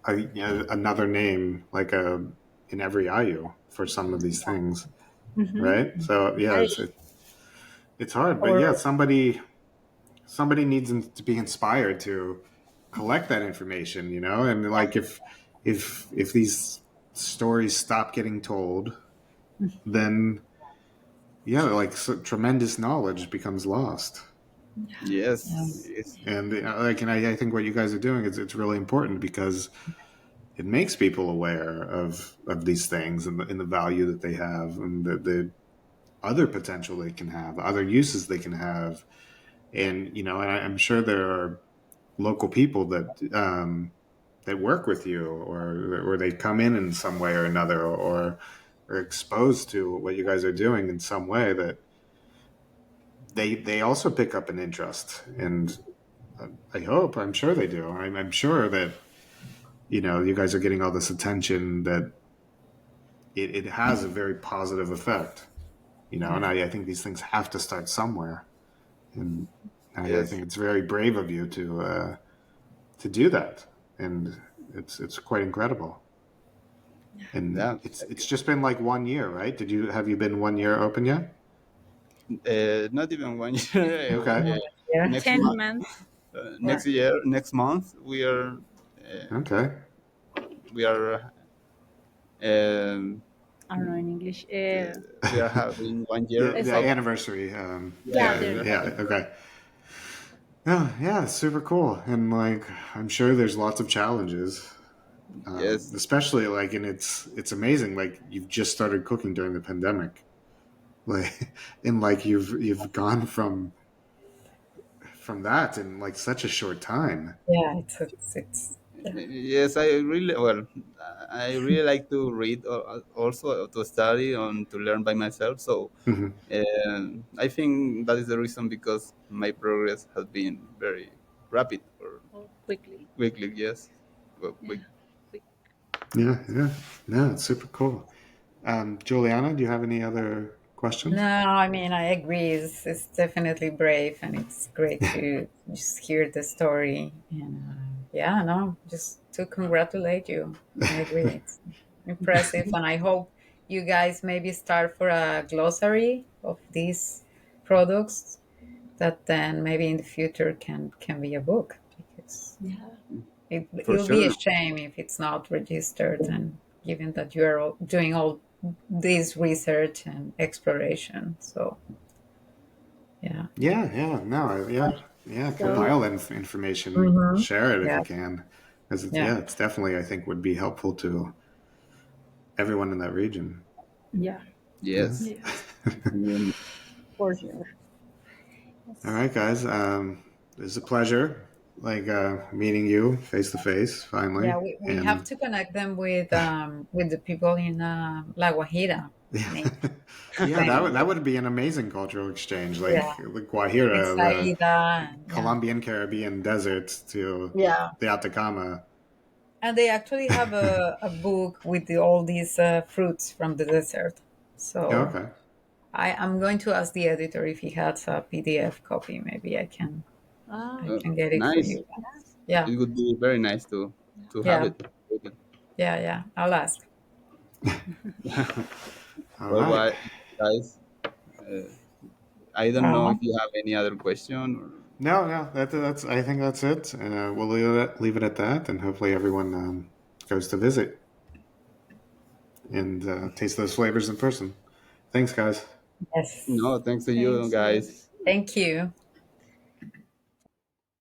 another name like a in every IU for some of these things, Hmm. right? So yeah, I, it's hard, but yeah, or somebody needs to be inspired to collect that information, and like if these stories stop getting told, then yeah, like tremendous knowledge becomes lost. Yes, Yes. yes, And like, and I think what you guys are doing is it's really important because it makes people aware of these things and the value that they have and the other potential they can have, other uses they can have, and and I'm sure there are local people that work with you or they come in some way or another or are exposed to what you guys are doing in some way that they also pick up an interest and I'm sure they do. I'm sure that you guys are getting all this attention that it has a very positive effect, and I think these things have to start somewhere, and I yes, think it's very brave of you to do that, and it's quite incredible. And yeah. it's just been like 1 year, right? Have you been 1 year open yet? Not even 1 year. Okay. Yeah. Next 10 month, months. next year, next month, Okay. we are um, I don't know in English. we are having one year The of Exactly. anniversary. Yeah, yeah, Yeah. there. Yeah. Okay. Yeah. Yeah. It's super cool, and like I'm sure there's lots of challenges, yes, especially like, and it's amazing. Like you've just started cooking during the pandemic, like, and like you've gone from that in like such a short time. Yeah, it's yeah. yes. I really like to read, also to study and to learn by myself. So Hmm. I think that is the reason because my progress has been very rapid or Oh, quickly. quickly. Yes, quick. Yeah, quick. Yeah. Yeah. No, it's super cool. Juliana, do you have any other No, questions? I mean, I agree. It's definitely brave, and it's great to just hear the story. And yeah, no, just to congratulate you. I agree. It's impressive, and I hope you guys maybe start for a glossary of these products that then maybe in the future can be a book, because Yeah. For it'll be a sure. shame if it's not registered, and given that you're doing all this research and exploration. So yeah. Yeah. Yeah. No. Yeah. Yeah. So Compile that information. Hmm. Share it if Yeah. you can. because Yeah. it's definitely, I think, would be helpful to everyone in that region. Yeah. Yeah. Yes. Yes. For sure. All Yes. right, guys. It's a pleasure, like meeting you face to face finally. Yeah, we have And to connect them with the people in La Guajira, yeah, maybe. yeah, Then, that would be an amazing cultural exchange, yeah, like the with Guajira, the Saida, and yeah, Colombian Caribbean deserts to yeah. the Atacama. And they actually have a book with all these fruits from the desert. So Okay. I'm going to ask the editor if he has a PDF copy. Maybe Ah, I Oh, can get it for nice. you guys. Yeah, It would be very nice to have yeah, it. yeah, yeah. I'll ask. All Well, right. guys, uh, I don't know Well, if you have any other question or. No, no, that's. I think that's it. We'll leave it at that, and hopefully everyone goes to visit and taste those flavors in person. Thanks, guys. yes. No, thanks to you thanks. guys. Yes. Thank you.